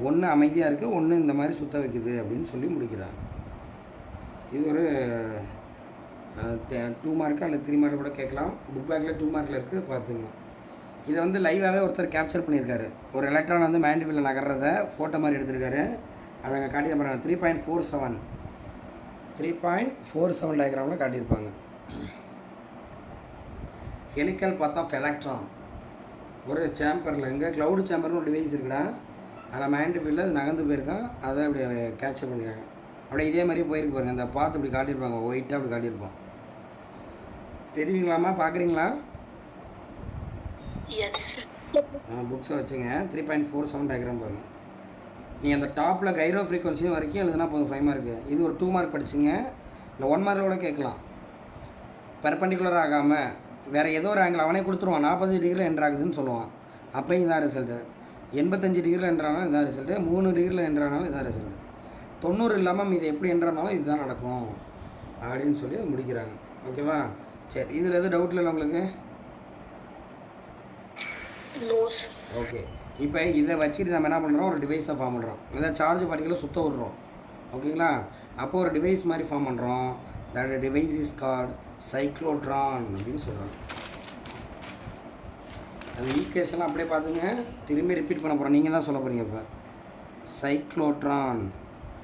ஒன்று அமைதியாக இருக்குது, ஒன்று இந்த மாதிரி சுற்ற வைக்குது அப்படின்னு சொல்லி முடிக்கிறாங்க. இது ஒரு 2 மார்க்கு அல்லது 3 மார்க் கூட கேட்கலாம். புக் பேக்கில் 2 மார்க்கில் இருக்குது, பார்த்துங்க. இதை வந்து லைவாகவே ஒருத்தர் கேப்சர் பண்ணியிருக்காரு. ஒரு எலக்ட்ரான் வந்து மேக்னெட்டிக் ஃபீல்டில் நகர்றத ஃபோட்டோ மாதிரி எடுத்திருக்காரு. அதை அங்கே காட்டி பாருங்கள். 3.47 டயக்ராமில் காட்டியிருப்பாங்க. Helical path of electron. ஒரு சேம்பரில் இங்கே க்ளவுடு சேம்பர்னு ஒரு டிவைஸ் இருக்குடா, அதில் மேக்னெட்டிக் ஃபீல்டில் அது நகர்ந்து போயிருக்கான், அதை அப்படி கேப்சர் பண்ணியிருக்காங்க. அப்படியே இதே மாதிரியே போயிருக்கு பாருங்கள். அந்த பாத்து இப்படி காட்டியிருப்பாங்க, ஒயிட்டாக அப்படி காட்டியிருப்போம். தெரியுங்களாம்மா, பார்க்குறீங்களா? புக்ஸை வச்சுங்க. 3.47 டயக்ராம் பாருங்கள். நீங்கள் அந்த டாப்பில் கைரோ ஃப்ரீக்வன்சியும் வரைக்கும் எழுதுனா போதும், 5 மார்க்கு. இது ஒரு 2 மார்க் படிச்சுங்க, இல்லை 1 மார்க்கில் கூட கேட்கலாம். பெர்பெண்டிகுலர் ஆகாமல் வேறு ஏதோ ஒரு ஆங்கிள் அவனே கொடுத்துருவான். 45 டிகிரியில் என்ட்ராகுதுன்னு சொல்லுவான், அப்போயும் இதான் ரிசல்ட்டு. 85 டிகிரியில் என்ட்ரானாலும் இதான் ரிசல்ட்டு. 3 டிகிரியில் என்ட்ரானாலும் இதான் ரிசல்ட்டு. 90 இல்லாமல் இது எப்படி என்ட்ரானாலும் இதுதான் நடக்கும் அப்படின்னு சொல்லி அது முடிக்கிறாங்க. ஓகேவா? சரி, இதில் எதுவும் டவுட் இல்லை உங்களுக்கு? ஓகே. இப்போ இதை வச்சுட்டு நம்ம என்ன பண்ணுறோம், ஒரு டிவைஸை ஃபார்ம் பண்ணுறோம். இதை சார்ஜ் பார்ட்டிகளை சுத்த விட்றோம். ஓகேங்களா? அப்போது ஒரு டிவைஸ் மாதிரி ஃபார்ம் பண்ணுறோம். That device is called cyclotron அப்படின்னு சொல்கிறாங்க. அது ஈக்குவேஷன்லாம் அப்படியே பார்த்துங்க, திரும்பி ரிப்பீட் பண்ண போகிறோம், நீங்கள் தான் சொல்ல போகிறீங்க. இப்போ cyclotron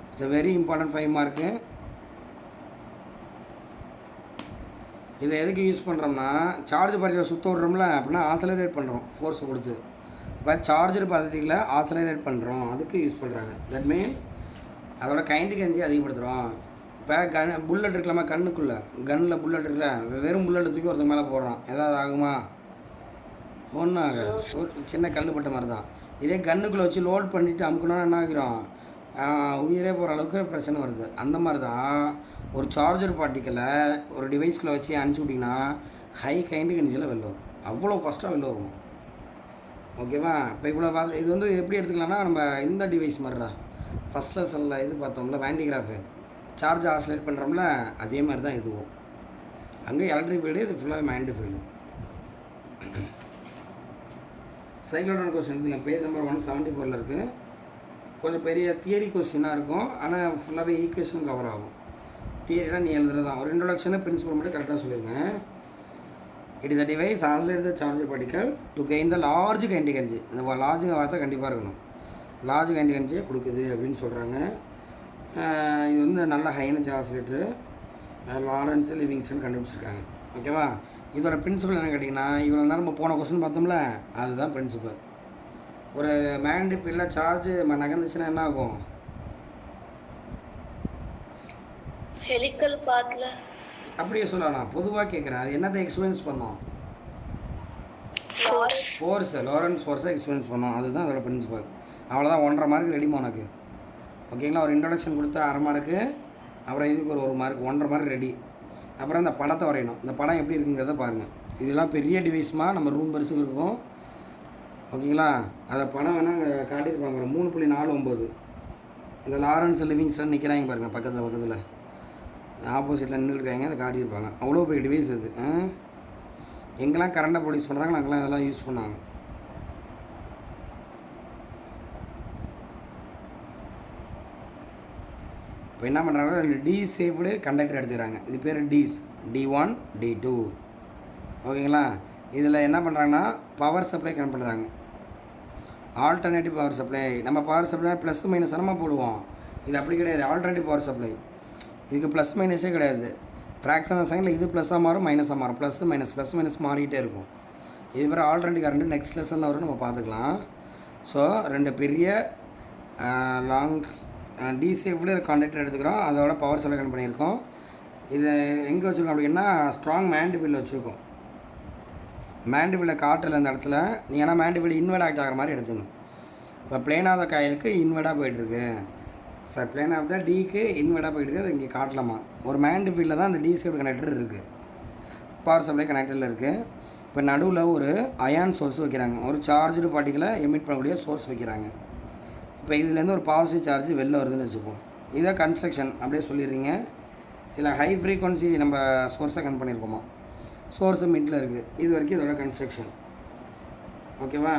it's a very important 5 mark. இதை எதுக்கு யூஸ் பண்ணுறோம்னா, சார்ஜ் பார்ட்டிகளை சுற்ற விட்றோம்ல, அப்படின்னா ஆசலரேட் பண்ணுறோம் ஃபோர்ஸை கொடுத்து. இப்போ சார்ஜர் பார்ட்டிகளை ஆசலரேட் பண்ணுறோம், அதுக்கு யூஸ் பண்ணுறாங்க. தட் மீன் அதோட கைண்டிக் எனர்ஜி அதிகப்படுத்துகிறோம். இப்போ புல்லட் இருக்கலாமா, கண்ணுக்குள்ளே கன்னில் புல்லட் இருக்குல்ல, வெறும் புல்லட் தூக்கி ஒருத்தர் மேலே போடுறான், ஏதாவது ஆகுமா? ஒன்றும் ஆகாது, ஒரு சின்ன கல்லுப்பட்ட மாதிரி தான். இதே கன்னுக்குள்ளே வச்சு லோட் பண்ணிவிட்டு அமுக்குனா என்ன ஆகிறோம், உயிரே போகிற அளவுக்கு பிரச்சனை வருது. அந்த மாதிரி தான் ஒரு சார்ஜர் பார்ட்டிக்கலை ஒரு டிவைஸ்குள்ளே வச்சு அனுப்பிச்சி விட்டிங்கன்னா ஹை கைண்டிக் எனர்ஜியில் வெளில வரும், அவ்வளோ ஃபஸ்ட்டாக வெளில வரும். ஓகேவா? இப்போ இவ்வளோ ஃபாஸ்ட் இது வந்து எப்படி எடுத்துக்கலாம்னா, நம்ம இந்த டிவைஸ் மாதிரிடா ஃபஸ்ட் லெசனில் இது பார்த்தோம்ல, வேண்டிகிராஃபு சார்ஜ் ஆசிலேட் பண்ணுறோம்ல, அதே மாதிரி தான் இதுவும். அங்கே எலக்ட்ரிக் ஃபீல்டு, இது ஃபுல்லாக மேக்னெட்டிக் ஃபீல்டு. சைக்ளோட்ரான் கொஸ்டின் இருக்குங்க, பேஜ் நம்பர் 174 இருக்குது. கொஞ்சம் பெரிய தியரி கொஸ்டினாக இருக்கும், ஆனால் ஃபுல்லாகவே ஈக்குவேஷன் கவர் ஆகும். தியரிலாம் நீ எழுதுறது தான். ஒரு இன்ட்ரோடக்ஷனு பிரின்சிபல் மட்டும் கரெக்டாக சொல்லிடுங்க. It is a device oscillate the charge particle to gain the large kinetic energy. இந்த லார்ஜுங்க வார்த்தை கண்டிப்பாக இருக்கணும். லார்ஜ் கைண்டிக் எனர்ஜியை கொடுக்குது அப்படின்னு சொல்கிறாங்க. இது வந்து நல்ல ஹை எனர்ஜி ஆசிலேட்ரு. லாரன்ஸ் லிவிங்ஸ்டன் கண்டுபிடிச்சிருக்காங்க. ஓகேவா? இதோட பிரின்சிபல் என்ன கேட்டிங்கன்னா, இவ்வளோ நேரம் நம்ம போன கொஸ்டின் பார்த்தோம்ல, அதுதான் பிரின்சிபல். ஒரு மேக்னெட்டிக் ஃபீல்டில் சார்ஜ் நகர்ந்துச்சுன்னா என்ன ஆகும்? ஹெலிக்கல் பாத்ல அப்படியே சொல்லலாம். பொதுவாக கேட்குறேன், அது என்னத்தை எக்ஸ்பீரியன்ஸ் பண்ணோம்? ஃபோர்ஸை, லாரன்ஸ் ஃபோர்ஸை எக்ஸ்பீரியன்ஸ் பண்ணோம். அதுதான் அதோட பிரின்சிபல். அவ்வளோதான். 1.5 மார்க் ரெடிமா உனக்கு. ஓகேங்களா? ஒரு இன்ட்ரடக்ஷன் கொடுத்து 1/2 மார்க்கு, அப்புறம் இதுக்கு ஒரு 1 மார்க், 1.5 மார்க் ரெடி. அப்புறம் இந்த படத்தை வரையணும். இந்த படம் எப்படி இருக்குங்கிறத பாருங்கள். இதெல்லாம் பெரிய டிவைஸ்மா, நம்ம ரூம் பெருசு இருக்கும். ஓகேங்களா? அதை படம் வேணால் அங்கே காட்டியிருப்பாங்க. 3.49 இந்த லாரன்ஸ் லிவிங்ஸ்டன் நிற்கிறாங்க பாருங்கள், பக்கத்தில் ஆப்போசிட்டில் நின்றுட்டு இருக்காங்க. அதை காட்டியிருப்பாங்க. அவ்வளோ பெரிய டிவைஸ் அது. எங்கெல்லாம் கரண்ட்டை ப்ரொடியூஸ் பண்ணுறாங்களோ அங்கெல்லாம் இதெல்லாம் யூஸ் பண்ணாங்க. இப்போ என்ன பண்ணுறாங்கன்னா, 2 டி சேஃப்டு கண்டக்டர் எடுத்துக்கிறாங்க. இது பேர் டீஸ், D1 D2. ஓகேங்களா? இதில் என்ன பண்ணுறாங்கன்னா, பவர் சப்ளை கனெக்ட் பண்ணுறாங்க. Alternative power supply. நம்ம பவர் சப்ளை ப்ளஸ் மைனஸ் நம்ம போடுவோம். இது அப்படி கிடையாது. ஆல்டர்னேட்டிவ் பவர் சப்ளை இதுக்கு ப்ளஸ் மைனஸே கிடையாது. ஃப்ராக்ஷன் ஆஃப் செகண்டில் இது ப்ளஸ்ஸாக மாறும், மைனஸாக மாறும். ப்ளஸ் மைனஸ் மாறிக்கிட்டே இருக்கும். இது பேர் ஆல்டர்னேட்டிவ் கரண்ட். நெக்ஸ்ட் லெசனில் வரும், நம்ம பார்த்துக்கலாம். ஸோ 2 பெரிய லாங் டிசேஃப்டு கான்டாக்டர் எடுத்துக்கிறோம். அதோட பவர் சப்ளை கனெக்ட் பண்ணியிருக்கோம். இது எங்கே வச்சுருக்கோம் அப்படின்னா, ஸ்ட்ராங் மேண்டிஃபீல்டில் வச்சுருக்கோம். மேண்டிஃபீல்டை காட்டில் இந்த இடத்துல நீ ஏன்னா மேண்டிஃபீல்டு இன்வெர்ட் ஆக்ட் ஆகிற மாதிரி எடுத்துங்க. இப்போ பிளேன் ஆஃப் த காயிலுக்கு இன்வெர்டாக போயிட்டுருக்கு. சார் பிளேன் ஆஃப் த டிக்கு இன்வெர்டாக போயிட்டுருக்கு. அது இங்கே காட்டலாமா? ஒரு மேண்டிஃபீல்டில் தான் அந்த டிசேஃப்டு கனெக்டர் இருக்குது, பவர் சப்ளை கனெக்டரில் இருக்குது. இப்போ நடுவில் ஒரு அயான் சோர்ஸ் வைக்கிறாங்க. ஒரு சார்ஜ்டு பார்ட்டிகளை எமிட் பண்ணக்கூடிய சோர்ஸ் வைக்கிறாங்க. இப்போ இதுலேருந்து ஒரு பாசிட்டிவ் சார்ஜ் வெளில வருதுன்னு வச்சுப்போம். இதை கன்ஸ்ட்ரக்ஷன் அப்படியே சொல்லிடுறீங்க. இதில் ஹை ஃப்ரீக்வன்சி நம்ம சோர்ஸை கனெக்ட் பண்ணியிருக்கோமா, சோர்ஸு மிட்டில் இருக்குது. இது வரைக்கும் இதோட கன்ஸ்ட்ரக்ஷன். ஓகேவா?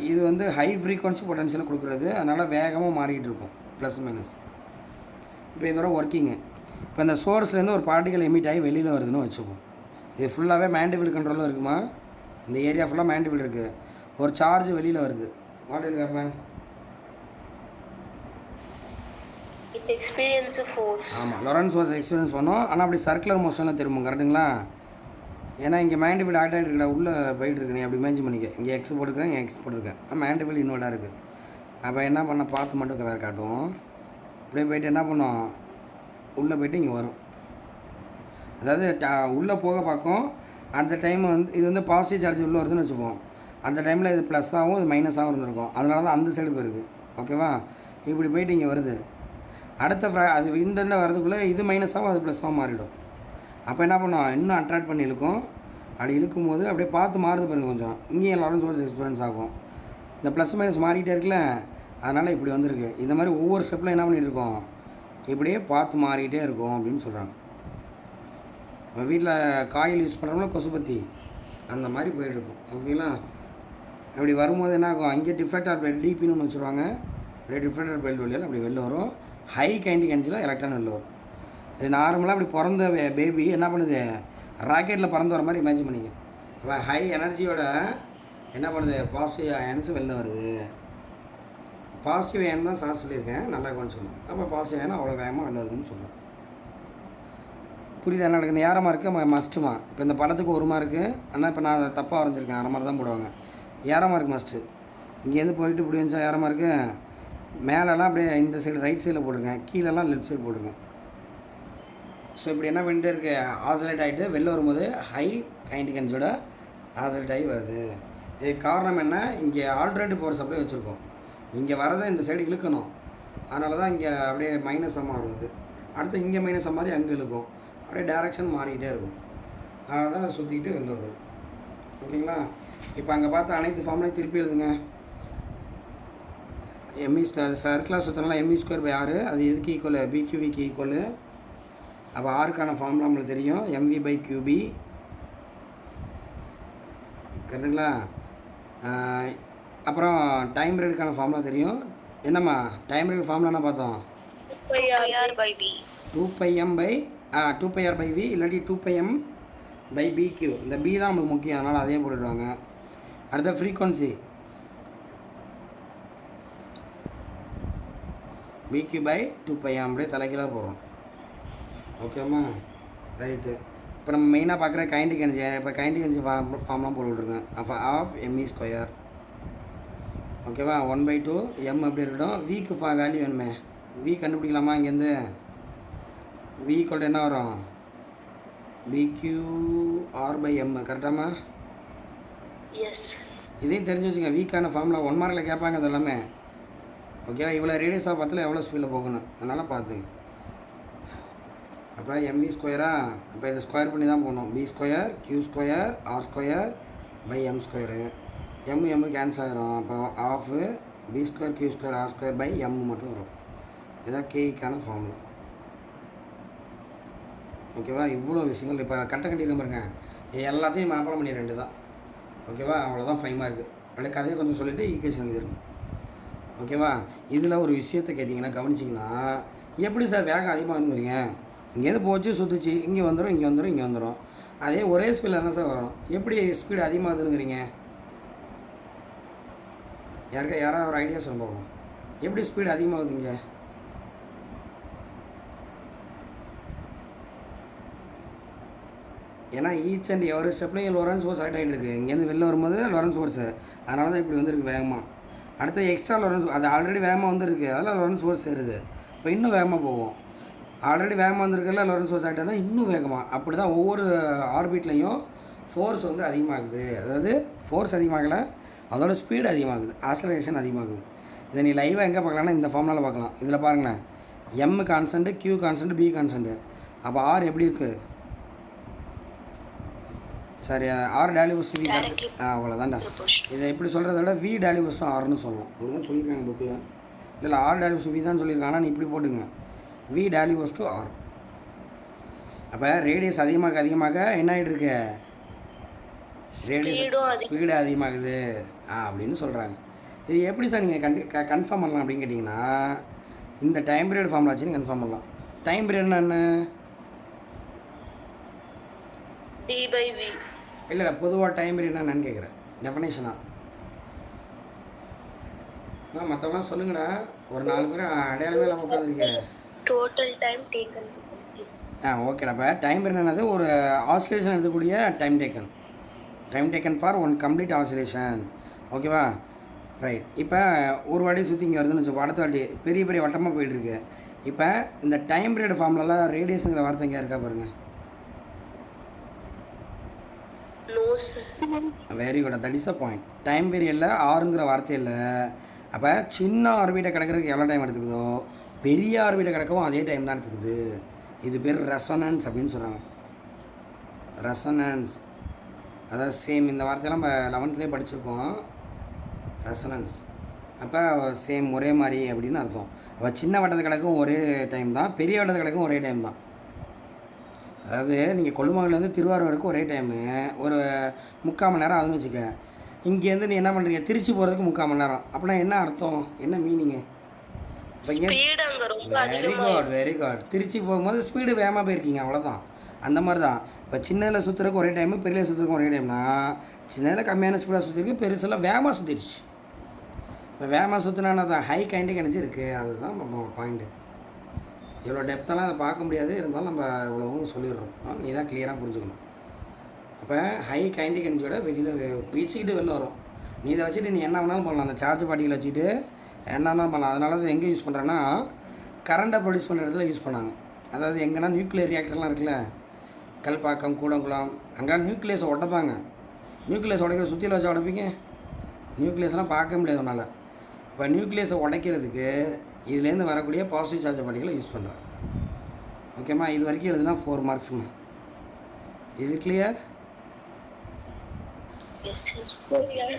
இது வந்து ஹை ஃப்ரீக்வன்சி பொட்டன்ஷியலை கொடுக்குறது. அதனால் வேகமாக மாறிக்கிட்டு இருக்கும், ப்ளஸ் மைனஸ். இப்போ இதோட ஒர்க்கிங்கு, இப்போ இந்த சோர்ஸ்லேருந்து ஒரு பார்ட்டிகல் எமிட் ஆகி வெளியில் வருதுன்னு வச்சுப்போம். இது ஃபுல்லாகவே மேண்டிஃபீல்டு கண்ட்ரோலில் இருக்குமா? இந்த ஏரியா ஃபுல்லாக மேண்டிஃபீல்டு இருக்குது. ஒரு சார்ஜ் வெளியில் வருது. What will happen? It experience force. ஆமாம், லொரன்ஸ் ஃபோர்ஸ் எக்ஸ்பீரியன்ஸ் பண்ணோம். ஆனால் அப்படி சர்க்குலர் மோஷனில் திரும்பும். கரெக்டுங்களா? ஏன்னா இங்கே மேண்டிஃபீல்டு ஆக்ட் ஆகிட்டு இருக்கா, உள்ளே போயிட்டு இருக்கு. நீ அப்படி இமேஜின் பண்ணிக்க. இங்கே எக்ஸ் போட்டுருக்கேன், இங்கே எக்ஸ் போட்டிருக்கேன். மேண்டிஃபீல்டு இன்வெர்ட்டாக இருக்குது. அப்போ என்ன பண்ண பார்த்து மட்டும் வேறு காட்டுவோம். அப்படியே போயிட்டு என்ன பண்ணோம், உள்ளே போய்ட்டு இங்கே வரும். அதாவது உள்ளே போக பார்க்கும். அந்த டைம் வந்து இது வந்து பாசிட்டிவ் சார்ஜ் உள்ளே வருதுன்னு வச்சுப்போம். அந்த டைமில் இது ப்ளஸ்ஸாகவும் இது மைனஸாகவும் இருந்திருக்கும். அதனால தான் அந்த சைடு போயிருக்கு. ஓகேவா? இப்படி போயிட்டு இங்கே வருது. அடுத்த அது இந்த வரதுக்குள்ளே இது மைனஸாகவும் அது ப்ளஸ்ஸாகவும் மாறிடும். அப்போ என்ன பண்ணோம், இன்னும் அட்ராக்ட் பண்ணி இழுக்கும். அப்படி இழுக்கும் போது அப்படியே பார்த்து மாறுது பாருங்கள். கொஞ்சம் இங்கேயும் லாரன்ஸ் ஃபோர்ஸ் எக்ஸ்பீரியன்ஸ் ஆகும். இந்த ப்ளஸ் மைனஸ் மாறிக்கிட்டே இருக்குல்ல, அதனால் இப்படி வந்திருக்கு. இந்த மாதிரி ஒவ்வொரு ஸ்டெப்பில் என்ன பண்ணியிருக்கோம், இப்படியே பார்த்து மாறிக்கிட்டே இருக்கும் அப்படின்னு சொல்கிறாங்க. நம்ம வீட்டில் காயில் யூஸ் பண்ணுறோம்ல, கொசுபத்தி, அந்த மாதிரி போயிட்டுருக்கும். ஓகேங்களா? அப்படி வரும்போது என்ன ஆகும், அங்கே டிஃப்ளெக்டர் பெல்ட் டிபின்னு ஒன்று வச்சுருவாங்க. அப்படியே டிஃப்ளெக்டர் பெல்ட் வழியால் அப்படி வெளில வரும். ஹை கைண்டிக் எனர்ஜியில் எலக்ட்ரான் வெளில வரும். இது நார்மலாக அப்படி பிறந்த பேபி என்ன பண்ணுது, ராக்கெட்டில் பறந்து வர மாதிரி இமேஜின் பண்ணிங்க. அப்போ ஹை எனர்ஜியோட என்ன பண்ணுது, பாசிட்டிவ் அயன்ஸ் வெளில வருது. பாசிட்டிவ் அயன் தான் சார் சொல்லியிருக்கேன், நல்லா கவனிச்சுக்கணும். அப்போ பாசிட்டிவ் அயன் அவ்வளோ வேகமாக வெளில வருதுன்னு சொல்லுவேன். புரியுது என்ன நடக்குது? ஏறமாக இருக்குது மஸ்ட்டுமா. இப்போ இந்த படத்துக்கு 1 மார்க்கு. ஆனால் இப்போ நான் அதை தப்பாக வரைஞ்சிருக்கேன், 1/2 மார்க் தான் போடுவாங்க. ஏறமாக இருக்குது மஸ்ட்டு. இங்கேருந்து போயிட்டு இப்படி வந்துச்சா ஏறமாக இருக்குது. மேலெல்லாம் அப்படியே இந்த சைடு ரைட் சைடில் போட்டிருக்கேன், கீழெல்லாம் லெஃப்ட் சைடு போட்டிருக்கேன். ஸோ இப்படி என்ன பண்ணிட்டு இருக்கு, ஆசலேட் ஆகிட்டு வெளில வரும்போது ஹை கைண்டிக் எனர்ஜியோட ஆசலேட் ஆகி வருது. இதுக்கு காரணம் என்ன, இங்கே ஆல்டர்னேட்டிவ் பவர் சப்ளை வச்சுருக்கோம். இங்கே வரதை இந்த சைடு இழுக்கணும். அதனால தான் இங்கே அப்படியே மைனஸாக மாறுது. அடுத்து இங்கே மைனஸாக மாறி அங்கே இழுக்கும். அப்படியே டைரெக்ஷன் மாறிக்கிட்டே இருக்கும். அதனால தான் அதை சுற்றிக்கிட்டு வெளில வருது. ஓகேங்களா? இப்போ அங்கே பார்த்த அனைத்து ஃபார்ம்லையும் திருப்பி எழுதுங்க. எம்இ சர்க்கிளாக சுற்றினால mv²/r. அது எதுக்கு ஈக்குவல், பிக்யூவிக்கு ஈக்குவல். அப்போ ஆருக்கான ஃபார்முலா நம்மளுக்கு தெரியும், mv/qb. கரெக்டுங்களா? அப்புறம் டைம் பீரியடுக்கான ஃபார்முலா தெரியும். என்னம்மா டைம் பீரியட் ஃபார்முலா என்ன பார்த்தோம், 2πr/v. 2πm/2πr/v இல்லாட்டி 2πm பை பிக்யூ. இந்த பி தான் நமக்கு முக்கியம், அதனால் அதே போட்டுடுவாங்க. அடுத்த ஃப்ரீக்வன்சி பிக்யூ பை 2πm அப்படியே தலைக்கீழாக போடுறோம். ஓகேம்மா, ரைட்டு. இப்போ நம்ம மெயினாக பார்க்குற கைண்டிக் எனர்ஜி. இப்போ கைண்டிக் எனர்ஜி ஃபார்ம்லாம் போட்டு விட்ருங்க. Half ME square. ஓகேவா, 1/2 எம் எப்படி இருக்கட்டும். விக்கு வேல்யூ வேணுமே, வி கண்டுபிடிக்கலாமா? இங்கேருந்து வி ஈக்குவல் என்ன வரும்? BQR/M. கரெக்டாமா? எஸ். இதையும் தெரிஞ்சு வச்சுங்க. வீக்கான ஃபார்மில் 1 மார்க்கில் கேட்பாங்க அது எல்லாமே. ஓகேவா, இவ்வளோ ரேடியஸாக பார்த்துல எவ்வளோ ஸ்பீடில் போகணும், அதனால் பார்த்துங்க. அப்போ எம்வி ஸ்கொயரா, அப்போ இதை ஸ்கொயர் பண்ணி தான் போகணும். P square Q square R square by M square. M cancel ஆகிரும். அப்போ half P square Q square R square by M மட்டும் வரும். இதுதான் கேக்கான ஃபார்முலா. ஓகேவா, இவ்வளோ விஷயங்கள் இப்போ கட்ட கட்டியிருக்க பாருங்க, எல்லாத்தையும் மாப்பளம் பண்ணி 2 தான். ஓகேவா, அவ்வளோதான் 5 மார்க்கு. அப்படியே கதையை கொஞ்சம் சொல்லிவிட்டு ஈக்குவேஷன் எழுதிடணும். ஓகேவா, இதில் ஒரு விஷயத்தை கேட்டிங்கன்னா கவனிச்சிங்கன்னா, எப்படி சார் வேகம் அதிகமாகுங்கிறீங்க? இங்கேருந்து போச்சு சுற்றுச்சு, இங்கே வந்துடும் இங்கே வந்துடும் இங்கே வந்துடும். அதே ஒரே ஸ்பீடில் என்ன சார் வரும்? எப்படி ஸ்பீடு அதிகமாகுதுங்கிறீங்க? யாராவது ஒரு ஐடியா சொல்ல பார்ப்போம். எப்படி ஸ்பீடு அதிகமாகுதுங்க? ஏன்னா ஈச் அண்ட் எவரி ஸ்டெப்லையும் லொரன்ஸ் ஃபோர்ஸ் ஆக்ட் ஆகிட்டு இருக்குது. இங்கேருந்து வெளில வரும்போது லொரன்ஸ் ஃபோர்ஸு, அதனால தான் இப்படி வந்துருக்கு வேகமாக. அடுத்து எக்ஸ்ட்ரா லொரன்ஸ், அது ஆல்ரெடி வேகமாக வந்துருக்கு, அதெல்லாம் லொரன்ஸ் ஃபோர்ஸ் சேருது. இப்போ இன்னும் வேகமாக போகும். ஆல்ரெடி வேகமாக வந்திருக்கல லொரன்ஸ் ஃபோர்ஸ் ஆக்ட் ஆனால் இன்னும் வேகமாக. அப்படி தான் ஒவ்வொரு ஆர்பிட்லேயும் ஃபோர்ஸ் வந்து அதிகமாகுது. அதாவது ஃபோர்ஸ் அதிகமாகலை, அதோட ஸ்பீடு அதிகமாகுது, ஆக்ஸலரேஷன் அதிகமாகுது. இதை நீ லைவாக எங்கே பார்க்கலான்னா இந்த ஃபார்ம்னால பார்க்கலாம். இதில் பாருங்களேன், M constant, Q constant, P constant. அப்போ ஆர் எப்படி இருக்குது? சரி, ஆர் டேலிவஸ் வி கரெக்ட். அவ்வளோதான்டா. இதை எப்படி சொல்கிறத விட வி டேலிவஸும் ஆர்னு சொல்லலாம். இப்படி தான் சொல்லியிருக்காங்க புக்கில். இல்லை ஆர் டேலிவஸ் வி தான் சொல்லியிருக்காங்க, ஆனால் நீ இப்படி போட்டுங்க, வி டேலிவஸ் டு ஆர். அப்போ ரேடியஸ் அதிகமாக என்ன ஆகிட்டு இருக்கு? ரேடியஸ் ஸ்பீடு அதிகமாகுது அப்படின்னு சொல்கிறாங்க. இது எப்படி சார் நீங்கள் கன்ஃபார்ம் பண்ணலாம் அப்படின்னு கேட்டிங்கன்னா, இந்த டைம் பீரியட் ஃபார்மில் வச்சு கன்ஃபார்ம் பண்ணலாம். டைம் பீரியட்னா என்ன? D/V. இல்லை பொதுவாக டைம் பீரியட்னா என்னன்னு கேட்குறேன், டெஃபனேஷனாக. மற்றவங்களாம் சொல்லுங்கடா, ஒரு 4 பேர் அடையாளமே இல்லாமல் உட்காந்துருக்கேன். Total time taken to complete. ஓகேடா. இப்போ டைம் பீரியட் என்னது? ஒரு ஆசிலேஷன் எடுக்கக்கூடிய time taken for one complete oscillation. ஓகேவா, ரைட். இப்போ ஒரு வாட்டி சுற்றி இங்கே வருதுன்னு வச்சுக்கோ, அடுத்த வாட்டி பெரிய பெரிய வட்டமாக போயிட்டுருக்கு. இப்போ இந்த டைம் பீரியட் ஃபார்ம்லலாம் ரேடியஸுங்கிற வார்த்தை எங்கேயா இருக்கா பாருங்கள். No sir. Very good, that is a point. Time பீரியடில் ஆறுங்கிற வார்த்தை இல்லை. அப்போ சின்ன ஆர்பிட்டை கிடக்கிறதுக்கு எவ்வளோ டைம் எடுத்துக்குதோ, பெரிய ஆர்பிட்டை கிடக்கவும் அதே டைம் தான் எடுத்துக்குது. இது பேர் ரெசனன்ஸ் அப்படின்னு சொல்கிறாங்க. ரெசனன்ஸ், அதாவது சேம். இந்த வார்த்தையெல்லாம் நம்ம 11th படிச்சிருக்கோம், ரெசனன்ஸ். அப்போ சேம், ஒரே மாதிரி அப்படின்னு அர்த்தம். அப்போ சின்ன வட்டத்தை கிடக்கும் ஒரே டைம் தான், பெரிய வட்டத்தை கிடக்கும் ஒரே டைம் தான். அதாவது நீங்கள் கொல்லுமாவிலேருந்து திருவாரூர் வரைக்கும் ஒரே டைமு, ஒரு 3/4 மணி நேரம் ஆகுதுன்னு வச்சுக்க. இங்கேருந்து நீ என்ன பண்ணுறீங்க, திருச்சி போகிறதுக்கு 3/4 மணி நேரம். அப்படின்னா என்ன அர்த்தம், என்ன மீனிங்கு? இப்போ இங்கே வெரி குட். திருச்சி போகும்போது ஸ்பீடு வேகமாக போயிருக்கீங்க, அவ்வளோதான். அந்த மாதிரி தான். இப்போ சின்னதில் சுற்றுறதுக்கு ஒரே டைமு, பெரிய சுற்றுறதுக்கு ஒரே டைம்னா, சின்னதில் கம்மியான ஸ்பீடாக சுற்றிருக்கு, பெருசில் வேகமாக சுற்றிடுச்சு. இப்போ வேகமாக சுற்றினா தான் ஹை கைண்டிக் எனர்ஜி இருக்குது. அதுதான் நம்ம பாயிண்ட்டு. இவ்வளோ டெப்த்தெல்லாம் அதை பார்க்க முடியாது, இருந்தாலும் நம்ம இவ்வளவும் சொல்லிடுறோம். நீ தான் கிளியராக புரிஞ்சுக்கணும். அப்போ ஹை கைண்டிக் எனர்ஜியோட வெளியில் பீச்சிக்கிட்டு வெளில வரும். நீ இதை வச்சுட்டு நீ என்ன வேணாலும் பண்ணலாம். அந்த சார்ஜ் பாட்டியில் வச்சுட்டு என்ன வேணாலும் பண்ணலாம். அதனால தான் எங்கே யூஸ் பண்ணுறேன்னா, கரண்ட்டை ப்ரொடியூஸ் பண்ணுற இடத்துல யூஸ் பண்ணாங்க. அதாவது எங்கன்னா நியூக்ளியர் ரியாக்டர்லாம் இருக்குல்ல, கல்பாக்கம், கூடங்குளம், அங்கெல்லாம் நியூக்ளியஸை உடைப்பாங்க. நியூக்ளியஸ் உடைக்கிற சுற்றியில் வச்சு உடைப்பீங்க. நியூக்ளியஸ்லாம் பார்க்க முடியாது உன்னால். இப்போ நியூக்ளியஸை உடைக்கிறதுக்கு இதுலேருந்து வரக்கூடிய பாசிட்டிவ் சார்ஜ் பார்ட்டிகளை யூஸ் பண்ணுறேன். ஓகேம்மா, இது வரைக்கும் எழுதுனா 4 மார்க்ஸுமா. Is it clear? Yes sir.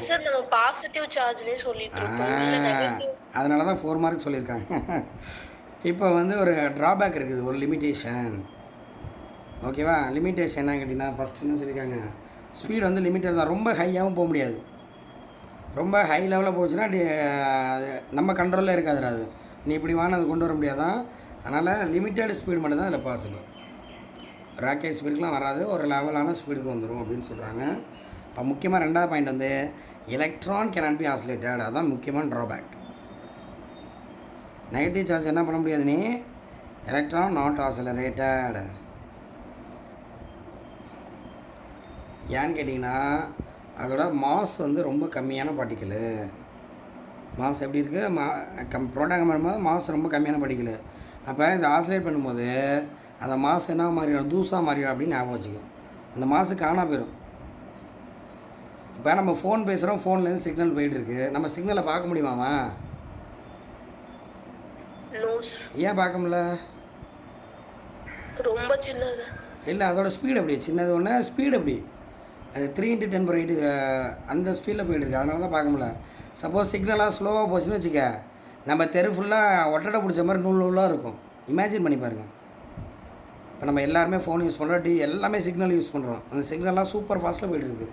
Sir, நம்ம பாசிட்டிவ் சார்ஜ்னே சொல்லிட்டு இருக்கோம். அதனால தான் 4 மார்க் சொல்லியிருக்காங்க. இப்போ வந்து ஒரு ட்ராபேக் இருக்குது, ஒரு லிமிட்டேஷன். ஓகேவா, லிமிட்டேஷன் என்ன கேட்டிங்கன்னா, ஃபஸ்ட் என்ன சொல்லியிருக்காங்க, ஸ்பீடு வந்து லிமிட்டட் தான். ரொம்ப ஹையாகவும் போக முடியாது. ரொம்ப ஹை லெவலில் போச்சுன்னா நம்ம கண்ட்ரோலில் இருக்காது. அது நீ இப்படி வாங்க அதை கொண்டு வர முடியாதான். அதனால் லிமிட்டட் ஸ்பீடு மட்டும் தான் இதில் பாசிபிள். ராக்கெட் ஸ்பீடுக்குலாம் வராது, ஒரு லெவலான ஸ்பீடுக்கு வந்துடும் அப்படின்னு சொல்கிறாங்க. இப்போ முக்கியமாக ரெண்டாவது பாயிண்ட் வந்து எலக்ட்ரான் கேனாட் பி ஆசிலேட்டட், அதுதான் முக்கியமான ட்ராபேக். நெகட்டிவ் சார்ஜ் என்ன பண்ண முடியாது, நீ எலக்ட்ரான் நாட் ஆசிலரேட்டட். ஏன்னு கேட்டிங்கன்னா அதோட மாஸ் வந்து ரொம்ப கம்மியான பார்ட்டிக்கலு. மாஸ் எப்படி இருக்குது, ப்ரோட்டான் பண்ணும்போது மாஸ் ரொம்ப கம்மியான பார்ட்டிக்கலு. அப்போ இந்த ஆசிலேட் பண்ணும்போது அந்த மாஸ் என்ன மாறிடும், தூசாக மாறிடும் அப்படின்னு ஞாபகம் வச்சுக்கோ. அந்த மாசு காணா போயிடும். இப்போ நம்ம ஃபோன் பேசுகிறோம், ஃபோன்லேருந்து சிக்னல் போயிட்டுருக்கு, நம்ம சிக்னலை பார்க்க முடியுமாமா? ஏன் பார்க்க முடியல? ரொம்ப சின்னது இல்லை, அதோட ஸ்பீடு எப்படி சின்னது ஒன்று, ஸ்பீடு எப்படி அது 3x10⁸ அந்த ஸ்பீடில் போயிட்டுருக்கு, அதனால தான் பார்க்க முடியல. சப்போஸ் சிக்னலாக ஸ்லோவாக போச்சுன்னு வச்சுக்க, நம்ம தெரு ஃபுல்லாக ஒட்டடை பிடிச்ச மாதிரி நூல் நூலாக இருக்கும். இமேஜின் பண்ணி பாருங்கள். இப்போ நம்ம எல்லாருமே ஃபோன் யூஸ் பண்ணுறோம், டிவி எல்லாமே சிக்னல் யூஸ் பண்ணுறோம், அந்த சிக்னல்லாம் சூப்பர் ஃபாஸ்ட்டில் போயிட்டுருக்கு,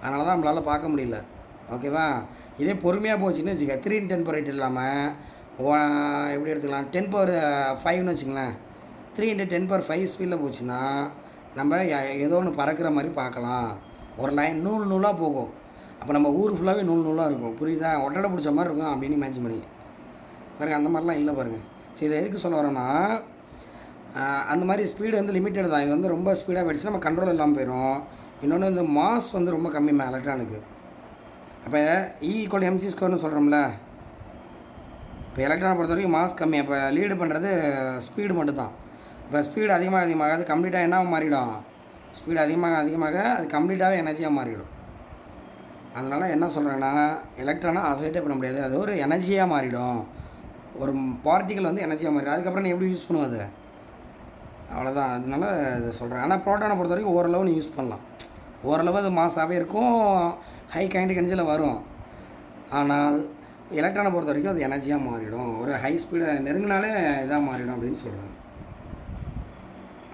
அதனால தான் நம்மளால் பார்க்க முடியல. ஓகேவா? இதே பொறுமையாக போச்சுன்னு வச்சுக்க, 3x10⁸ இல்லாமல் எப்படி எடுத்துக்கலாம், 10⁵ வச்சுங்களேன். 3x10⁵ ஸ்பீடில் போச்சுன்னா நம்ம ஏதோ ஒன்று பறக்கிற மாதிரி பார்க்கலாம். ஒரு லைன் நூல் நூலாக போகும், அப்போ நம்ம ஊர் ஃபுல்லாகவே நூல் நூலாக இருக்கும். புரியுதா? ஒட்டடை பிடிச்ச மாதிரி இருக்கும் அப்படின்னு இமேஜின் பண்ணி பாருங்கள். அந்த மாதிரிலாம் இல்லை பாருங்கள். சரி, இதை எதுக்கு சொல்ல வரோன்னா, அந்த மாதிரி ஸ்பீடு வந்து லிமிட்டட் தான். இது வந்து ரொம்ப ஸ்பீடாக போயிடுச்சுன்னா நம்ம கண்ட்ரோல் இல்லாமல் போயிடும். இன்னொன்று இந்த மாஸ் வந்து ரொம்ப கம்மி எலக்ட்ரானுக்கு. அப்போ E=mc² சொல்கிறோம்ல, இப்போ எலக்ட்ரானை பொறுத்த வரைக்கும் மாஸ் கம்மி, அப்போ லீடு பண்ணுறது ஸ்பீடு மட்டும்தான். இப்போ ஸ்பீடு அதிகமாக அது கம்ப்ளீட்டாக என்ன மாறிடும், ஸ்பீடு அதிகமாக அது கம்ப்ளீட்டாகவே எனர்ஜியாக மாறிடும். அதனால் என்ன சொல்கிறேன்னா, எலக்ட்ரானை ஆசிலேட்டே பண்ண முடியாது, அது ஒரு எனர்ஜியாக மாறிடும். ஒரு பார்ட்டிக்கல் வந்து எனர்ஜியாக மாறிடும். அதுக்கப்புறம் நீ எப்படி யூஸ் பண்ணுவது, அவ்வளோதான். அதனால இதை சொல்கிறேன். ஆனால் ப்ரோட்டானை பொறுத்த வரைக்கும் ஓரளவு நீ யூஸ் பண்ணலாம். ஓரளவு அது மாஸாகவே இருக்கும், ஹை கைண்டிக் எனர்ஜியில் வரும். ஆனால் எலக்ட்ரானை பொறுத்த வரைக்கும் அது எனர்ஜியாக மாறிடும், ஒரு ஹை ஸ்பீடை நெருங்கினாலே இதாக மாறிடும் அப்படின்னு சொல்கிறேன்.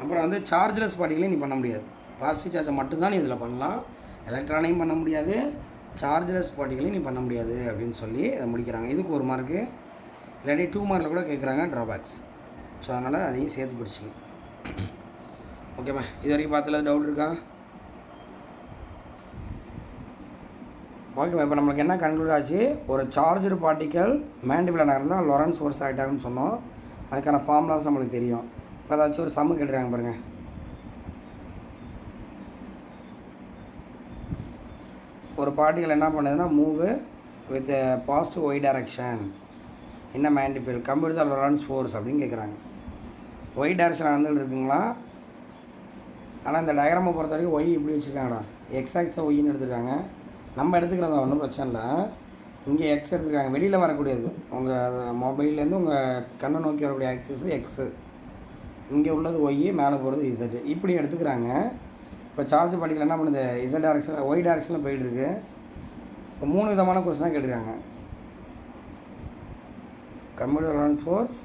அப்புறம் வந்து சார்ஜ்லெஸ் பார்ட்டிகளையும் நீ பண்ண முடியாது. பாசிட்டிவ் சார்ஜை மட்டும்தான் நீ இதில் பண்ணலாம், எலக்ட்ரானையும் பண்ண முடியாது, சார்ஜ்லெஸ் பார்ட்டிகளையும் நீ பண்ண முடியாது அப்படின்னு சொல்லி அதை முடிக்கிறாங்க. இதுக்கு 1 மார்க்கு, இல்லாட்டி 2 மார்க்கில் கூட கேட்குறாங்க ட்ராபேக்ஸ். ஸோ அதனால் அதையும் சேர்த்து பிடிச்சிங்க. ஓகேம்மா, இது வரைக்கும் பார்த்ததுல டவுட் இருக்கா? ஓகேம்மா, இப்போ நம்மளுக்கு என்ன கன்க்ளூட் ஆச்சு, ஒரு சார்ஜர் பார்ட்டிக்கல் மேண்டிபிளாக நகர்ந்தால் லொரன்ஸ் ஃபோர்ஸ் ஆக்ட் ஆகுன்னு சொன்னோம். அதுக்கான ஃபார்முலாஸ் நம்மளுக்கு தெரியும். இப்போ ஏதாச்சும் ஒரு சம்மு கேட்டுருக்காங்க பாருங்கள். ஒரு பார்ட்டிகல் என்ன பண்ணுதுன்னா, move with positive Y direction என்ன மேண்டிஃபீல்ட் கம்ப்யூட் த லொரன்ஸ் ஃபோர்ஸ் அப்படின்னு கேட்குறாங்க. ஒய் டைரக்ஷன் வந்து இருக்குங்களா? ஆனால் இந்த டயக்ராமை பொறுத்த வரைக்கும் ஒய் இப்படி வச்சுருக்காங்கடா, எக்ஸ் ஆக்ஸை ஒய்ன்னு எடுத்துருக்காங்க. நம்ம எடுத்துக்கிறதா ஒன்றும் பிரச்சனை இல்லை. இங்கே எக்ஸ் எடுத்துருக்காங்க, வெளியில் வரக்கூடியது உங்கள் மொபைல்லேருந்து உங்கள் கண்ணை நோக்கி வரக்கூடிய ஆக்சஸ் எக்ஸு, இங்கே உள்ளது ஒய், மேலே போகிறது இசட், இப்படி எடுத்துக்கிறாங்க. இப்போ சார்ஜ் பார்ட்டிகல் என்ன பண்ணுது, இசட் டைரக்ஷன் ஒய் டைரக்ஷனில் போயிட்டுருக்கு. இப்போ 3 விதமான கொஸ்டினாக கேட்டிருக்காங்க. Computer Lorentz force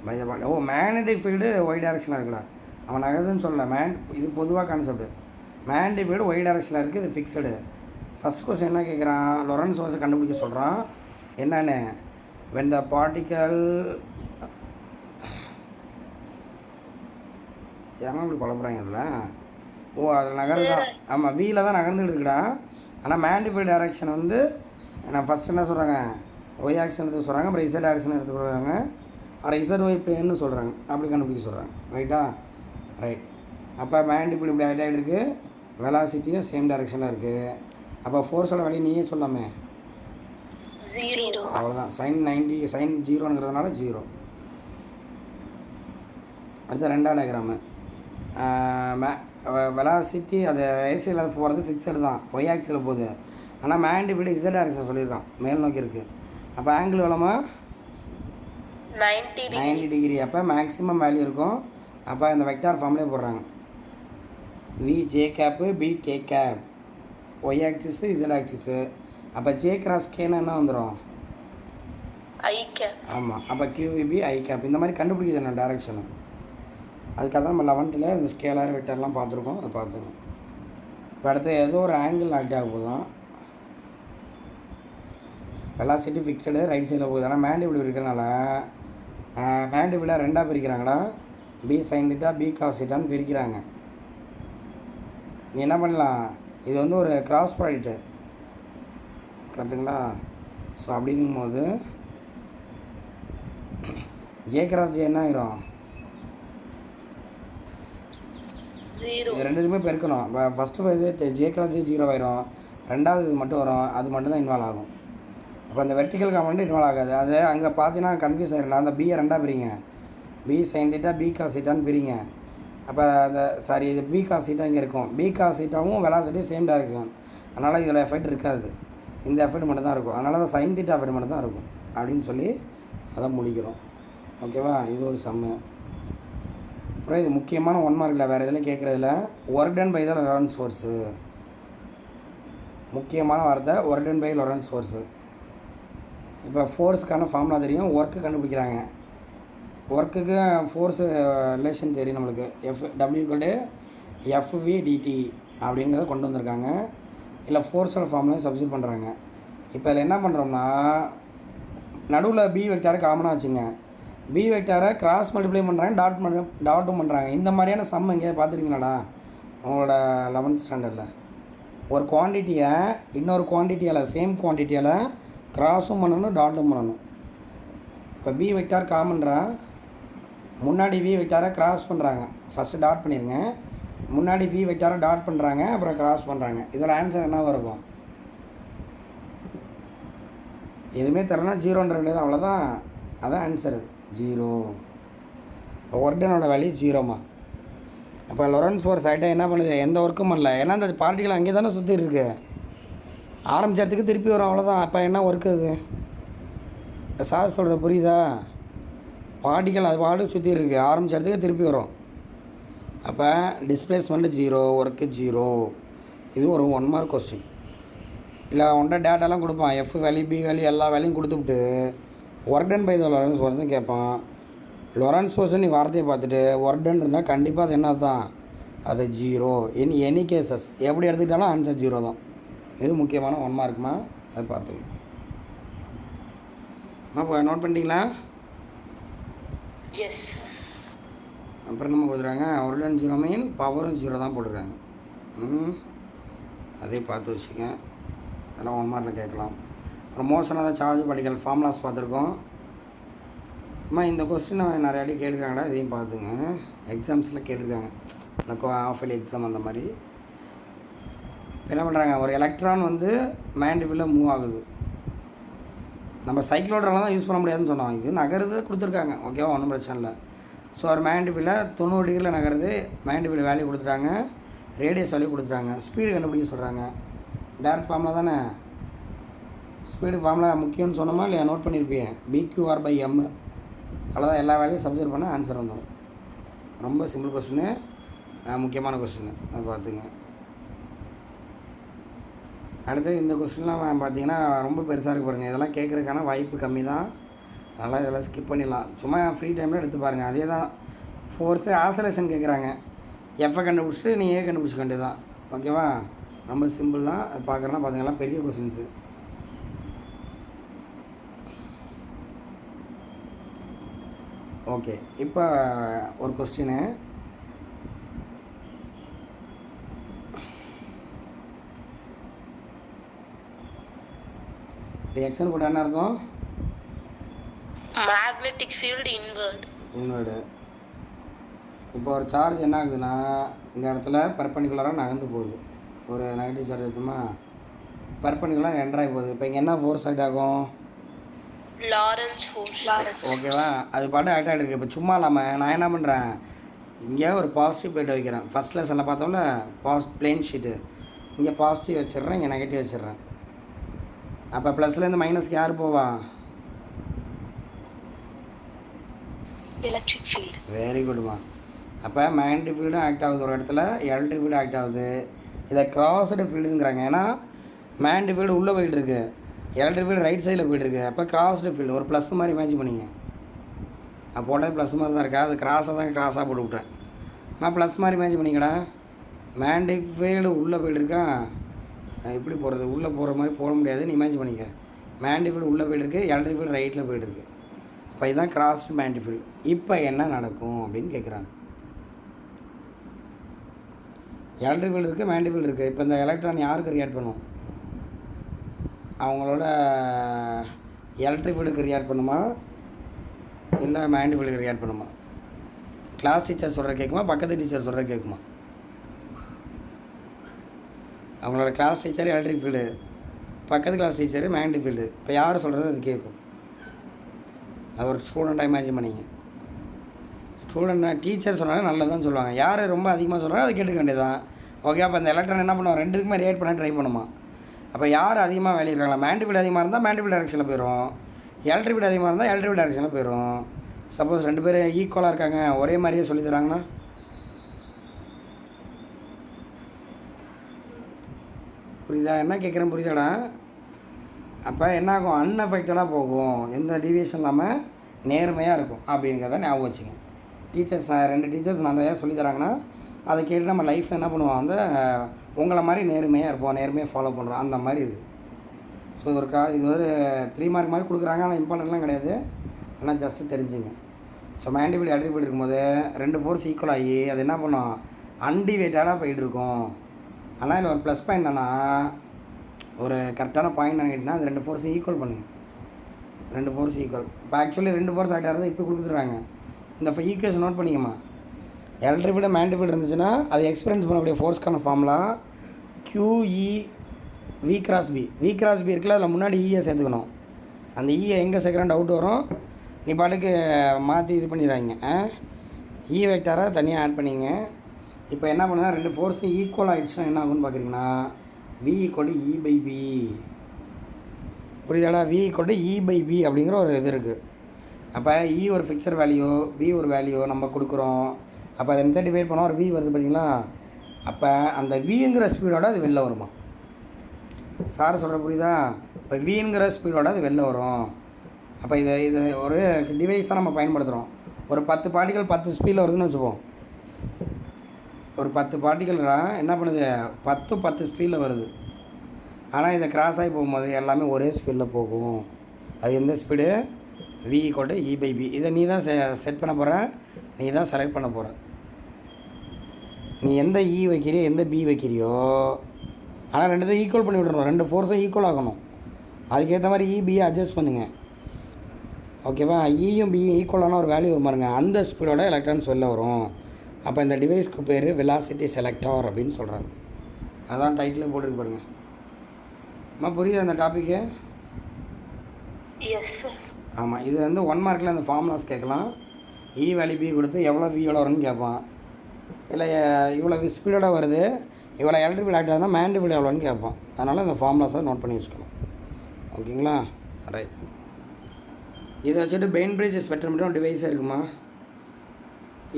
by the particle, magnetic field Y டைரக்ஷனாக இருக்குடா, அவன் நகருதுன்னு சொல்லலை. இது பொதுவாக கான்செப்ட். மேக்னெட்டிக் ஃபீல்டு ஒய் டைரக்ஷனில் இருக்குது, இது ஃபிக்ஸடு. ஃபஸ்ட் கொஸ்டின் என்ன கேட்குறான், லொரன்ஸ் ஃபோர்ஸை கண்டுபிடிக்க சொல்கிறான். என்னென்னு, when the particle ஏமா இப்படி குழப்புறாங்க அதில்? அதில் நகருதான். ஆமாம், வீல தான் நகர்ந்துட்டு இருக்குடா. ஆனால் மேண்டிஃபைட் டைரக்ஷன் வந்து நான் ஃபஸ்ட் என்ன சொல்கிறாங்க, ஒய் ஆக்ஷன் எடுத்து சொல்கிறாங்க, அப்புறம் இசட் ஆக்ஷன் எடுத்துக்கிறாங்க, அப்புறம் இசட் ஒய் பிளேன்னு சொல்கிறாங்க, அப்படி கண்டுபிடிக்க சொல்கிறாங்க. ரைட்டா? ரைட். அப்போ மேண்டிஃபைட் இப்படி ஆகிட்டு இருக்குது, வெலாசிட்டியும் சேம் டைரக்ஷனில் இருக்குது. அப்போ ஃபோர்ஸோட வேலையை நீயே சொல்லாமே, அவ்வளோதான். sin 90 sin 0ங்கிறதுனால 0. அடுத்த 2ஆம் டயக்ராமு, வெலாசிட்டி அது ஏசியில் போகிறது ஃபிக்ஸடு தான், ஒய் ஆக்சில் போகுது. ஆனால் மேண்டிஃபைடு இசட் டைரக்ஷன் சொல்லியிருக்கான், மேல் நோக்கி இருக்குது. அப்போ ஆங்கிள் எவ்வளோமா, 90 டிகிரி. அப்போ மேக்ஸிமம் வேல்யூ இருக்கும். அப்போ இந்த வெக்டார் ஃபார்ம்லேயே போடுறாங்க, V J cap B K cap, Y axis Z axis. அப்போ ஜே கிராஸ் கேன்னு என்ன வந்துடும், ஐ கேப். ஆமாம், அப்போ கியூபி ஐ கேப். இந்த மாதிரி கண்டுபிடிக்குது என்ன டைரக்ஷனு. அதுக்காக தான் நம்ம 11th இந்த ஸ்கேலார் வெக்டர்லாம் பார்த்துருக்கோம், அதை பார்த்துங்க. இப்போ அடுத்து ஏதோ ஒரு ஆங்கிள் ஆக்ட் ஆக போதும், வெலாசிட்டி ஃபிக்ஸடு ரைட் சைடில் போகுது. ஆனால் மேண்டிபிள் இருக்கிறனால மேண்டிபிளாக 2ஆக பிரிக்கிறாங்கடா. B sine theta B cos தீட்டான்னு பிரிக்கிறாங்க. நீ என்ன பண்ணலாம், இது வந்து ஒரு கிராஸ் ப்ராடக்ட்டு கரெக்டுங்களா? ஸோ அப்படிங்கும்போது ஜே கிராஸ் ஜே என்ன ஆயிரும், 0. இது ரெண்டுத்துமே பெருக்கணும். இப்போ ஃபஸ்ட்டு இது ஜே கிராஸ் ஜே 0 ஆயிரும், ரெண்டாவது இது மட்டும் வரும், அது மட்டும் தான் இன்வால்வ் ஆகும். அப்போ அந்த வெர்டிக்கல் காம்பனண்ட் இன்வால்வ் ஆகாது. அது அங்கே பார்த்தீங்கன்னா கன்ஃபியூஸ் ஆகிடலாம். அந்த பியை ரெண்டாக பிரிங்க, B sine theta B cos தீட்டான்னு பிரிங்க. அப்போ அந்த சாரி இது பி காஸ் தீட்டா இங்கே இருக்கும், பி காஸ் தீட்டாவும் வெலாசிட்டி சேம் டைரக்ஷன், அதனால் இதில் எஃபெக்ட் இருக்காது, இந்த எஃபெக்ட் மட்டும் தான் இருக்கும். அதனால தான் சைன் தீட்டா எஃபெக்ட் மட்டும் தான் இருக்கும் அப்படின்னு சொல்லி அதை முடிக்கிறோம். ஓகேவா? இது ஒரு சம்மு. அப்புறம் இது முக்கியமான 1 மார்க்கில் வேறு எதில் கேட்குறதுல work done by the Lorentz force, முக்கியமான வார்த்தை work done by Lorentz force. இப்போ ஃபோர்ஸுக்கான ஃபார்முலா தெரியும், ஒர்க்கு கண்டுபிடிக்கிறாங்க. ஒர்க்குக்கு ஃபோர்ஸு ரிலேஷன் தெரியும் நம்மளுக்கு, FW=FV/dt அப்படிங்கிறத கொண்டு வந்திருக்காங்க. இல்லை ஃபோர்ஸோட ஃபார்முலா சப்ஸ்டிட் பண்ணுறாங்க. இப்போ இதில் என்ன பண்ணுறோம்னா நடுவில் பி வெக்டாரை காமனாக வச்சுங்க, பி வெக்டாரை கிராஸ் மல்டிப்ளை பண்ணுறாங்க, டாட்டும் பண்ணுறாங்க. இந்த மாதிரியான சம் எங்கேயாவது பார்த்துருக்கீங்களாடா உங்களோட 11th ஸ்டாண்டர்டில்? ஒரு குவான்டிட்டியை இன்னொரு குவான்டிட்டியால் சேம் குவான்டிட்டியால் கிராஸும் பண்ணணும் டாட்டும் பண்ணணும். இப்போ பி வெக்டார் காமன்றா, முன்னாடி வி வெக்டாரை கிராஸ் பண்ணுறாங்க, ஃபஸ்ட்டு டாட் பண்ணிடுங்க, முன்னாடி வி வெக்டாரை டாட் பண்ணுறாங்க, அப்புறம் கிராஸ் பண்ணுறாங்க. இதோட ஆன்சர் என்னவாக இருக்கும்? எதுவுமே தரனா 0ன்றது அவ்வளோதான், அதான் ஆன்சரு 0. இப்போ ஒர்டனோட வேல்யூ 0மா. அப்போ லொரன்ஸ் ஃபோர்ஸ் ஆகிட்டா என்ன பண்ணுது, எந்த ஒர்க்கும் பண்ணல, ஏன்னா அந்த பார்ட்டிகள் அங்கே தானே சுற்றி இருக்குது, ஆரம்பிச்சதுக்கு திருப்பி வரும், அவ்வளோதான். அப்போ என்ன ஒர்க்கு அது சார் சொல்கிற புரியுதா? பார்ட்டிகள் அது பாடு சுற்றி இருக்குது, ஆரம்பிச்சதுக்கு திருப்பி வரும். அப்போ டிஸ்பிளேஸ்மெண்ட்டு 0, ஒர்க்கு 0. இது ஒரு 1 மார்க் கொஸ்டின். இல்லை அவன்கிட்ட டேட்டாலாம் கொடுப்பான், எஃப் வேல்யூ பி வேல்யூ எல்லா வேல்யூயும் கொடுத்துவிட்டு work done by the Lorentz ஃபோர்ஸ்னு கேட்பான். லொரன்ஸ் ஃபோர்ஸ் நீ வார்த்தையை பார்த்துட்டு ஒர்க் டன் இருந்தால் கண்டிப்பாக அது என்ன தான், அது 0. எனி கேசஸ் எப்படி எடுத்துக்கிட்டாலும் ஆன்சர் 0 தான். இது முக்கியமான 1 மார்க்குமா, அதை பார்த்துங்க. இப்போ நோட் பண்ணிட்டீங்களா? எஸ். அப்புறம் நம்ம கொடுத்துருக்காங்க ஒர்க் டன் 0 மீன் பவரும் 0 தான் போட்டிருக்காங்க. அதே பார்த்து வச்சுங்க, அதெல்லாம் 1 மார்க்கில் கேட்கலாம். அப்புறம் motion of the charge particle formulas பார்த்துருக்கோம். அம்மா இந்த கொஸ்டின் நிறைய அடி கேட்டிருக்காங்கடா, இதையும் பார்த்துங்க, எக்ஸாம்ஸில் கேட்டிருக்காங்க, இந்த ஆஃப் இயர்லி எக்ஸாம் அந்த மாதிரி. என்ன பண்ணுறாங்க, ஒரு எலக்ட்ரான் வந்து மேண்டிஃபில் மூவ் ஆகுது, நம்ம சைக்கிளோடலாம் தான் யூஸ் பண்ண முடியாதுன்னு சொன்னோம், இது நகருது கொடுத்துருக்காங்க. ஓகேவா? ஒன்றும் பிரச்சனை இல்லை. ஸோ ஒரு மேண்டிஃபில் 90 டிகிரியில் நகருது, மேண்டிஃபில் வேல்யூ கொடுத்துட்டாங்க, ரேடியஸ் வேல்யூ கொடுத்துட்டாங்க, ஸ்பீடு கண்டுபிடிக்க சொல்கிறாங்க. டேரக்ட் ஃபார்முலா தானே, ஸ்பீடு ஃபார்முலா முக்கியம்னு சொன்னோமா இல்லையா, நோட் பண்ணியிருப்பேன், BQR/M. அவ்வளோதான், எல்லா வேலையும் சப்ஜெக்ட் பண்ண ஆன்சர் வந்துடும். ரொம்ப சிம்பிள் கொஸ்டின்னு, முக்கியமான கொஸ்டின், அதை பார்த்துங்க. அடுத்து இந்த கொஸ்டின்லாம் பார்த்தீங்கன்னா ரொம்ப பெருசாக இருக்கு பாருங்கள், இதெல்லாம் கேட்குறதுக்கான வாய்ப்பு கம்மி தான், அதனால் இதெல்லாம் ஸ்கிப் பண்ணிடலாம். சும்மா ஃப்ரீ டைமில் எடுத்து பாருங்கள். அதே தான் ஃபோர்ஸு ஆசலேஷன் கேட்குறாங்க, எஃப்ஐ கண்டுபிடிச்சிட்டு நீ ஏ கண்டுபிடிச்சிக்க வேண்டியது தான். ஓகேவா? ரொம்ப சிம்பிள் தான், அது பார்க்குறேன்னா பார்த்தீங்கன்னா பெரிய கொஸ்டின்ஸு. ஓகே, இப்போ ஒரு கொஸ்டினு, ரியாக்ஷன் போட்டால் என்ன அர்த்தம்? Magnetic field inward. இப்போ ஒரு சார்ஜ் என்ன ஆகுதுன்னா இந்த இடத்துல பர்பெண்டிகுலராக நகர்ந்து போகுது, ஒரு நெகட்டிவ் சார்ஜ் எடுத்துமா பர்பெண்டிகுலராக என்ட்ராகி போகுது. இப்போ இங்கே என்ன ஃபோர்ஸ் ஆக்ட் ஆகும்? Lawrence force. ஓகேவா? அது பாட்டு ஆக்ட் ஆகிட்டு இருக்கு. இப்போ சும்மா இல்லாமல் நான் என்ன பண்ணுறேன், இங்கே ஒரு பாசிட்டிவ் பிளேட் வைக்கிறேன். ஃபஸ்ட் லெசனில் பார்த்தோம்ல பிளேன் ஷீட்டு, இங்கே பாசிட்டிவ் வச்சிடுறேன், இங்கே நெகட்டிவ் வச்சிடுறேன். அப்போ ப்ளஸ்லேருந்து மைனஸ்க்கு யார் போவா? Electric field. வெரி குட்மா. அப்போ மேக்னெட்டிக் ஃபீல்டும் ஆக்ட் ஆகுது ஒரு இடத்துல, எலக்ட்ரிக் ஃபீல்டு ஆக்ட் ஆகுது. இதை கிராஸ்டு ஃபீல்டுங்கிறாங்க, ஏன்னா மேக்னெட்டிக் ஃபீல்டு உள்ளே போயிட்டுருக்கு, எலக்ட்ரிக் ஃபீல்டு ரைட் சைடில் போயிட்டுருக்கு. அப்போ கிராஸ்டு ஃபீல்டு ஒரு ப்ளஸ் மாதிரி இமேஜின் பண்ணிங்க. போட்டால் ப்ளஸ் மாதிரி தான் இருக்கா, அது கிராஸாக தான் கிராஸாக போட்டு விட்டேன். நான் ப்ளஸ் மாதிரி இமேஜின் பண்ணிக்கடா. மேக்னெட்டிக் ஃபீல்டு உள்ளே போயிட்டுருக்கா, எப்படி போகிறது, உள்ளே போகிற மாதிரி போட முடியாது, நீ இமேஜின் பண்ணிக்க. மேக்னெட்டிக் ஃபீல்டு உள்ளே போயிட்டுருக்கு, எலக்ட்ரிக் ஃபீல்டு ரைட்டில் போயிட்டுருக்கு. இப்போ இதுதான் கிராஸ்டு மேக்னெட்டிக் ஃபீல்டு. இப்போ என்ன நடக்கும் அப்படின்னு கேட்குறாங்க. எலக்ட்ரிக் ஃபீல்டு இருக்குது, மேக்னெட்டிக் ஃபீல்டு இருக்குது. இப்போ இந்த எலக்ட்ரான் யாருக்கு ரியாக்ட் பண்ணும்? அவங்களோட எலக்ட்ரிக் ஃபீல்டுக்கு ரியாக்ட் பண்ணுமா இல்லை மேக்னெட்டிக் ஃபீல்டுக்கு ரியாக்ட் பண்ணுமா? கிளாஸ் டீச்சர் சொல்கிற கேட்குமா, பக்கத்து டீச்சர் சொல்கிற கேட்குமா? அவங்களோட கிளாஸ் டீச்சர் எலக்ட்ரிக் ஃபீல்டு, பக்கத்து கிளாஸ் டீச்சர் மேக்னெட்டிக் ஃபீல்டு. இப்போ யார் சொல்கிறது அது கேட்கும்? அது ஒரு ஸ்டூடெண்ட்டாக இமேஜின் பண்ணிங்க. ஸ்டூடெண்ட் டீச்சர் சொன்னாலும் நல்லதான் சொல்லுவாங்க. யார் ரொம்ப அதிகமாக சொல்கிறாரோ அதை கேட்டுக்க வேண்டியதான். ஓகே, அப்போ அந்த எலக்ட்ரான் என்ன பண்ணுவோம்? ரெண்டுக்குமே ரியாக்ட் பண்ண ட்ரை பண்ணுமா? அப்போ யார் அதிகமாக வேல்யூ இருக்காங்களா? மேக்னெட்டிக் ஃபீல்டு அதிகமாக இருந்தால் மேக்னெட்டிக் ஃபீல்டு டைரக்ஷனில் போயிடும், எலக்ட்ரிக் ஃபீல்டு அதிகமாக இருந்தால் எலக்ட்ரிக் ஃபீல்டு டைரக்ஷனில் போயிடும். சப்போஸ் ரெண்டு பேரும் ஈக்குவலாக இருக்காங்க, ஒரே மாதிரியே சொல்லி தராங்கன்னா புரியுதா? என்ன கேட்குறேன் புரியுதாடா? அப்போ என்ன ஆகும்? அன்அஃபெக்டடாக போகும், எந்த டீவியேஷன் இல்லாமல் நேர்மையாக இருக்கும் அப்படிங்கிறத ஞாபகம் வச்சுங்க. டீச்சர்ஸ் ரெண்டு டீச்சர்ஸ் நிறையா சொல்லி தராங்கன்னா அதை கேட்டு நம்ம லைஃப்பில் என்ன பண்ணுவோம்? அந்த உங்களை மாதிரி நேர்மையாக இருப்போம், நேர்மையாக ஃபாலோ பண்ணுறோம், அந்த மாதிரி இது. ஸோ இது ஒரு 3 மார்க் மாதிரி கொடுக்குறாங்க. ஆனால் இம்பார்ட்டன்ட்லாம் கிடையாது, ஆனால் ஜஸ்ட்டு தெரிஞ்சுங்க. So magnetic field electric field இருக்கும்போது ரெண்டு ஃபோர்ஸ் ஈக்குவல் ஆகி அது என்ன பண்ணும்? அன்டிவைட்டடாக போயிட்டுருக்கும். ஆனால் இதில் ஒரு ப்ளஸ் பாயிண்ட் என்னன்னா, ஒரு கரெக்டான பாயிண்ட் கேட்டிங்கன்னா அது ரெண்டு ஃபோர்ஸும் ஈக்குவல் பண்ணுங்கள். ரெண்டு ஃபோர்ஸ் ஈக்குவல். இப்போ ஆக்சுவலி ரெண்டு ஃபோர்ஸ் ஆக்டாக இருந்தால் இப்படி கொடுத்துருக்காங்க. இந்த ஈக்குவேஷன் நோட் பண்ணிக்கம்மா. எலக்ட்ரிக் ஃபீல்டு மேக்னெட்டிக் ஃபீல்டு இருந்துச்சுன்னா அது எக்ஸ்பீரியன்ஸ் பண்ணக்கூடிய ஃபோர்ஸ்க்கான formula QE V cross B. V cross B இருக்குல்ல, அதில் முன்னாடி ஈயை சேர்த்துக்கணும். அந்த ஈயை எங்கே சேர்க்குறான்னு டவுட் வரும். நீ பாட்டுக்கு மாற்றி இது பண்ணிடுறாங்க. இ வெக்டாரை தனியாக ஆட் பண்ணிங்க. இப்போ என்ன பண்ணுறா, ரெண்டு ஃபோர்ஸும் ஈக்குவல் ஆகிடுச்சுன்னா என்ன ஆகுன்னு பார்க்குறீங்கன்னா V = E/B. புரியுதாடா? V = E/B அப்படிங்கிற ஒரு இது இருக்குது. அப்போ E ஒரு ஃபிக்ஸர் வேல்யூ, B ஒரு வேல்யூ நம்ம கொடுக்குறோம். அப்போ அதை 30 டிவைட் பண்ணால் ஒரு V வருது பார்த்தீங்களா? அப்போ அந்த Vங்கிற ஸ்பீடோட அது வெளில வருமா? சார் சொல்கிற புரியுதா? இப்போ Vங்கிற ஸ்பீடோட அது வெளில வரும். அப்போ இது ஒரு டிவைஸாக நம்ம பயன்படுத்துகிறோம். ஒரு 10 பார்ட்டிகல் 10 ஸ்பீடில் வருதுன்னு வச்சுப்போம். ஒரு 10 பார்ட்டிகல் என்ன பண்ணுது? 10 ஸ்பீடில் வருது. ஆனால் இதை கிராஸ் ஆகி போகும்போது எல்லாமே ஒரே ஸ்பீடில் போகும். அது எந்த ஸ்பீடு? V = E/B. இதை நீ தான் செட் பண்ண போகிற, நீ தான் செலக்ட் பண்ண போகிற. நீ எந்த E வைக்கிறியோ எந்த B வைக்கிறியோ, ஆனால் ரெண்டுத்தையும் ஈக்குவல் பண்ணி விடணும். ரெண்டு ஃபோர்ஸும் ஈக்குவல் ஆகணும். அதுக்கேற்ற மாதிரி EBயை அட்ஜஸ்ட் பண்ணுங்கள். ஓகேவா? Eயும் Bயும் ஈக்குவலான ஒரு வேல்யூ வரும் பாருங்க, அந்த ஸ்பீடோட எலக்ட்ரான்ஸ் வெளில வரும். அப்போ இந்த டிவைஸ்க்கு பேர் வெலாசிட்டி செலக்டார் அப்படின்னு சொல்கிறாங்க. அதான் டைட்டில் போட்டுருக்கு பாருங்க. அம்மா புரியுது அந்த டாப்பிக்கு? Yes sir. ஆமாம், இது வந்து 1 மார்க்கில் அந்த ஃபார்முலாஸ் கேட்கலாம். E வேல்யூ B கொடுத்து எவ்வளோ V எவ்வளோ வரும்னு கேட்பான். இல்லை இவ்வளோ ஸ்பீடோட வருது, இவ்வளோ எலக்ட்ரிக் ஃபீல்டு ஆக்ட் ஆகுதுன்னா மேக்னெட்டிக் ஃபீல்டு எவ்வளோன்னு கேட்பான். அதனால் இந்த ஃபார்முலாஸை நோட் பண்ணி வச்சுக்கணும். ஓகேங்களா? ரைட். இதை வச்சுட்டு பெயின் பிரிட்ஜ் ஸ்பெக்ட்ரோமீட்டர் டிவைஸே இருக்குமா?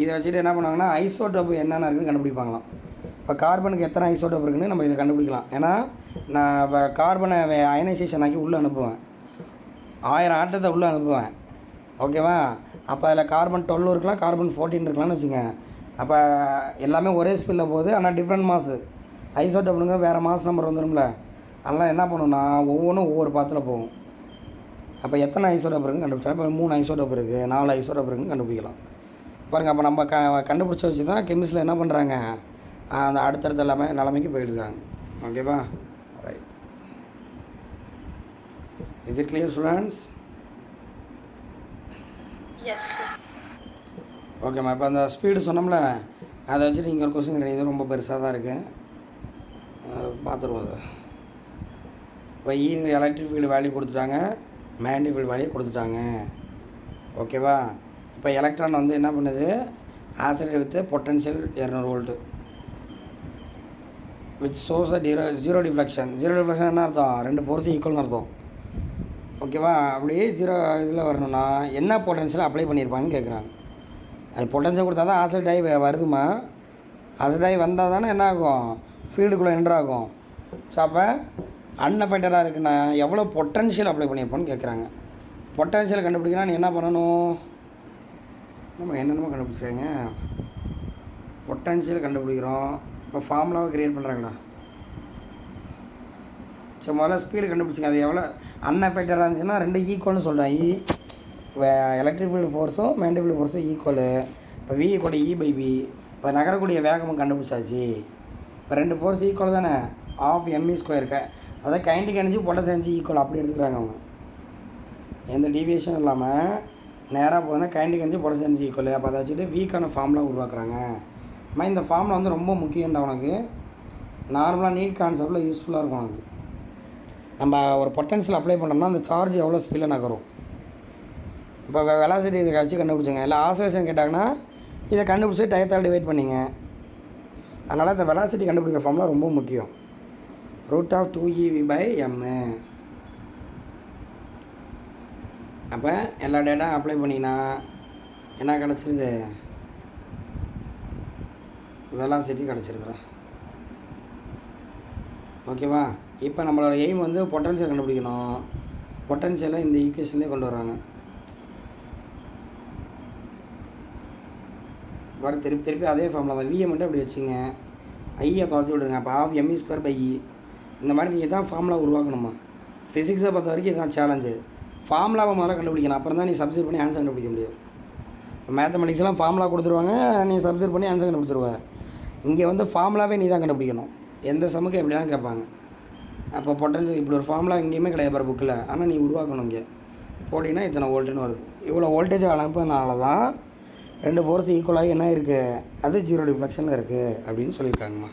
இதை வச்சுட்டு என்ன பண்ணுவாங்கன்னா ஐசோடோப் என்னென்ன இருக்குன்னு கண்டுபிடிப்பாங்களாம். இப்போ கார்பனுக்கு எத்தனை ஐசோடோப் இருக்குன்னு நம்ம இதை கண்டுபிடிக்கலாம். ஏன்னா நான் இப்போ கார்பனை அயனைசேஷன் ஆக்கி உள்ளே அனுப்புவேன், 1000 ஆட்டத்தை உள்ளே அனுப்புவேன். ஓகேவா? அப்போ அதில் கார்பன் 12 இருக்கலாம், கார்பன் 14 இருக்கலாம்னு வச்சுங்க. அப்போ எல்லாமே ஒரே ஸ்பீடில் போகுது, ஆனால் டிஃப்ரெண்ட் மாசு. ஐசோடோப்புங்க வேறு மாஸ் நம்பர் வந்துடும்ல. அதனால் என்ன பண்ணுன்னா ஒவ்வொன்றும் ஒவ்வொரு பாத்தில் போகும். அப்போ எத்தனை ஐசோடோப் இருக்குன்னு கண்டுபிடிச்சா, இப்போ 3 ஐசோடோப் இருக்குது, 4 ஐசோடோப் இருக்குன்னு கண்டுபிடிக்கலாம். பாருங்கள், அப்போ நம்ம கண்டுபிடிச்ச வச்சு தான் கெமிஸ்ட்ரியில் என்ன பண்ணுறாங்க, அந்த அடுத்தடுத்த எல்லாமே நிலைமைக்கு போயிட்டுருக்காங்க. ஓகேவா? Right. Is it clear students? Yes sir. ஓகேம்மா. இப்போ அந்த ஸ்பீடு சொன்னோம்ல, அதை வச்சுட்டு இங்கே ஒரு கொஸ்டின் கிடையாது, ரொம்ப பெருசாக தான் இருக்குது, பார்த்துருவோம். அது இப்போ இங்கே எலக்ட்ரிக் ஃபீல்டு வேல்யூ கொடுத்துட்டாங்க, மேக்னெட்டிக் ஃபீல்டு வேல்யூ கொடுத்துட்டாங்க. ஓகேவா? இப்போ எலக்ட்ரான் வந்து என்ன பண்ணுது, acid with potential 200 volt which source zero deflection. Zero deflection என்ன அர்த்தம்? ரெண்டு ஃபோர்ஸும் ஈக்குவல்னு அர்த்தம். ஓகேவா? அப்படியே ஜீரோ இதில் வரணும்னா என்ன பொட்டன்ஷியல் அப்ளை பண்ணியிருப்பாங்கன்னு கேட்குறாங்க. அது பொட்டன்ஷியல் கொடுத்தா தான் ஆசிட் ஆகி வருதுமா. ஆசிட் ஆகி வந்தால் தானே என்ன ஆகும், ஃபீல்டுக்குள்ளே என்ட்ரு ஆகும். ஸோ அப்போ அன்அஃபெக்டடாக இருக்குன்னா எவ்வளோ பொட்டன்ஷியல் அப்ளை பண்ணியிருப்போன்னு கேட்குறாங்க. பொட்டன்ஷியல் கண்டுபிடிக்கணும், நீ என்ன பண்ணணும், நம்ம என்னென்னமோ கண்டுபிடிச்சிருங்க. பொட்டன்ஷியல் கண்டுபிடிக்கிறோம். இப்போ ஃபார்முலாவை க்ரியேட் பண்ணுறாங்கடா. சரி, முதல்ல ஸ்பீடு கண்டுபிடிச்சிங்க. அது எவ்வளோ அன்அஃபெக்டடாக இருந்துச்சுன்னா 2 ஈக்குவல்னு சொல்கிறேன். எலக்ட்ரிக் ஃபீல்டு ஃபோர்ஸும் மேக்னெட்டிக் ஃபீல்டு ஃபோர்ஸும் ஈக்குவலு. இப்போ V = E/B. இப்போ நகரக்கூடிய வேகமும் கண்டுபிடிச்சாச்சு. இப்போ 2 ஃபோர்ஸ் ஈக்குவல் தானே, ½ mv² அதாவது kinetic energy potential energy equal அப்படி எடுத்துக்கிறாங்க அவங்க. எந்த டீவியேஷனும் இல்லாமல் நேராக போகுதுன்னா kinetic energy potential energy equal. அப்போ அதை வச்சுட்டு வீக்கான ஃபார்முலா உருவாக்குறாங்க. இந்த ஃபார்முலா வந்து ரொம்ப முக்கியம்டா உனக்கு. நார்மலாக நீட் கான்செப்டில் யூஸ்ஃபுல்லாக இருக்கும் உனக்கு. நம்ம ஒரு பொட்டன்ஷியல் அப்ளை பண்ணோம்னா அந்த சார்ஜ் எவ்வளோ ஸ்பீடில் நகரும். இப்போ வெலாசிட்டி இதை வச்சு கண்டுபிடிச்சிங்க. இல்லை ஆசோலேஷன் கேட்டாங்கன்னா இதை கண்டுபிடிச்சி டயத்தால் டிவைட் பண்ணிங்க. அதனால் இந்த வெலாசிட்டி கண்டுபிடிக்கிற ஃபார்முலா ரொம்ப முக்கியம். √2ev/m. அப்போ எல்லா டேட்டா அப்ளை பண்ணிங்கன்னா என்ன கிடச்சிருது, வெலாசிட்டி கிடச்சிருக்குறா. ஓகேவா. இப்போ நம்மளோட எய்ம் வந்து பொட்டன்ஷியல் கண்டுபிடிக்கணும். பொட்டன்ஷியலை இந்த ஈக்குவேஷன்லேயே கொண்டு வராங்க. வர திருப்பி அதே ஃபார்முலா தான். வியை மட்டும் அப்படி வச்சுங்க, ஐயை தொலைச்சி விடுங்க. அப்போ ½ mv²/e. இந்த மாதிரி நீங்கள் தான் ஃபார்முலா உருவாக்கணுமா. ஃபிசிக்ஸை பொறுத்த வரைக்கும் இதுதான் சேலஞ்சு. ஃபார்முலாவை முதல்ல கண்டுபிடிக்கணும், அப்புறம் தான் நீ சப்ஸ்டிட் பண்ணி ஆன்சர் கண்டுபிடிக்க முடியும். இப்போ மேத்தமெட்டிக்ஸ்லாம் ஃபார்முலா கொடுத்துருவாங்க, நீ சப்ஸ்டிட் பண்ணி ஆன்சர் கண்டுபிடிச்சிருவ. இங்கே வந்து ஃபார்முலாவே நீ தான் கண்டுபிடிக்கணும். எந்த சமுக்கு எப்படிலாம் கேட்பாங்க. அப்போ பொட்டன்ஷியல் இப்படி ஒரு ஃபார்முலா எங்கேயுமே கிடையாது பாரு புக்கில். ஆனால் நீ உருவாக்கணும். இங்கே போட்டிங்கன்னா இத்தனை வோல்ட்டுன்னு வருது. இவ்வளோ வோல்டேஜ் அனுப்புறதுனால தான் 2 ஃபோர்ஸ் ஈக்குவலாகி என்ன இருக்குது, அது 0 டிஃப்ளெக்ஷனில் இருக்குது அப்படின்னு சொல்லியிருக்காங்கம்மா.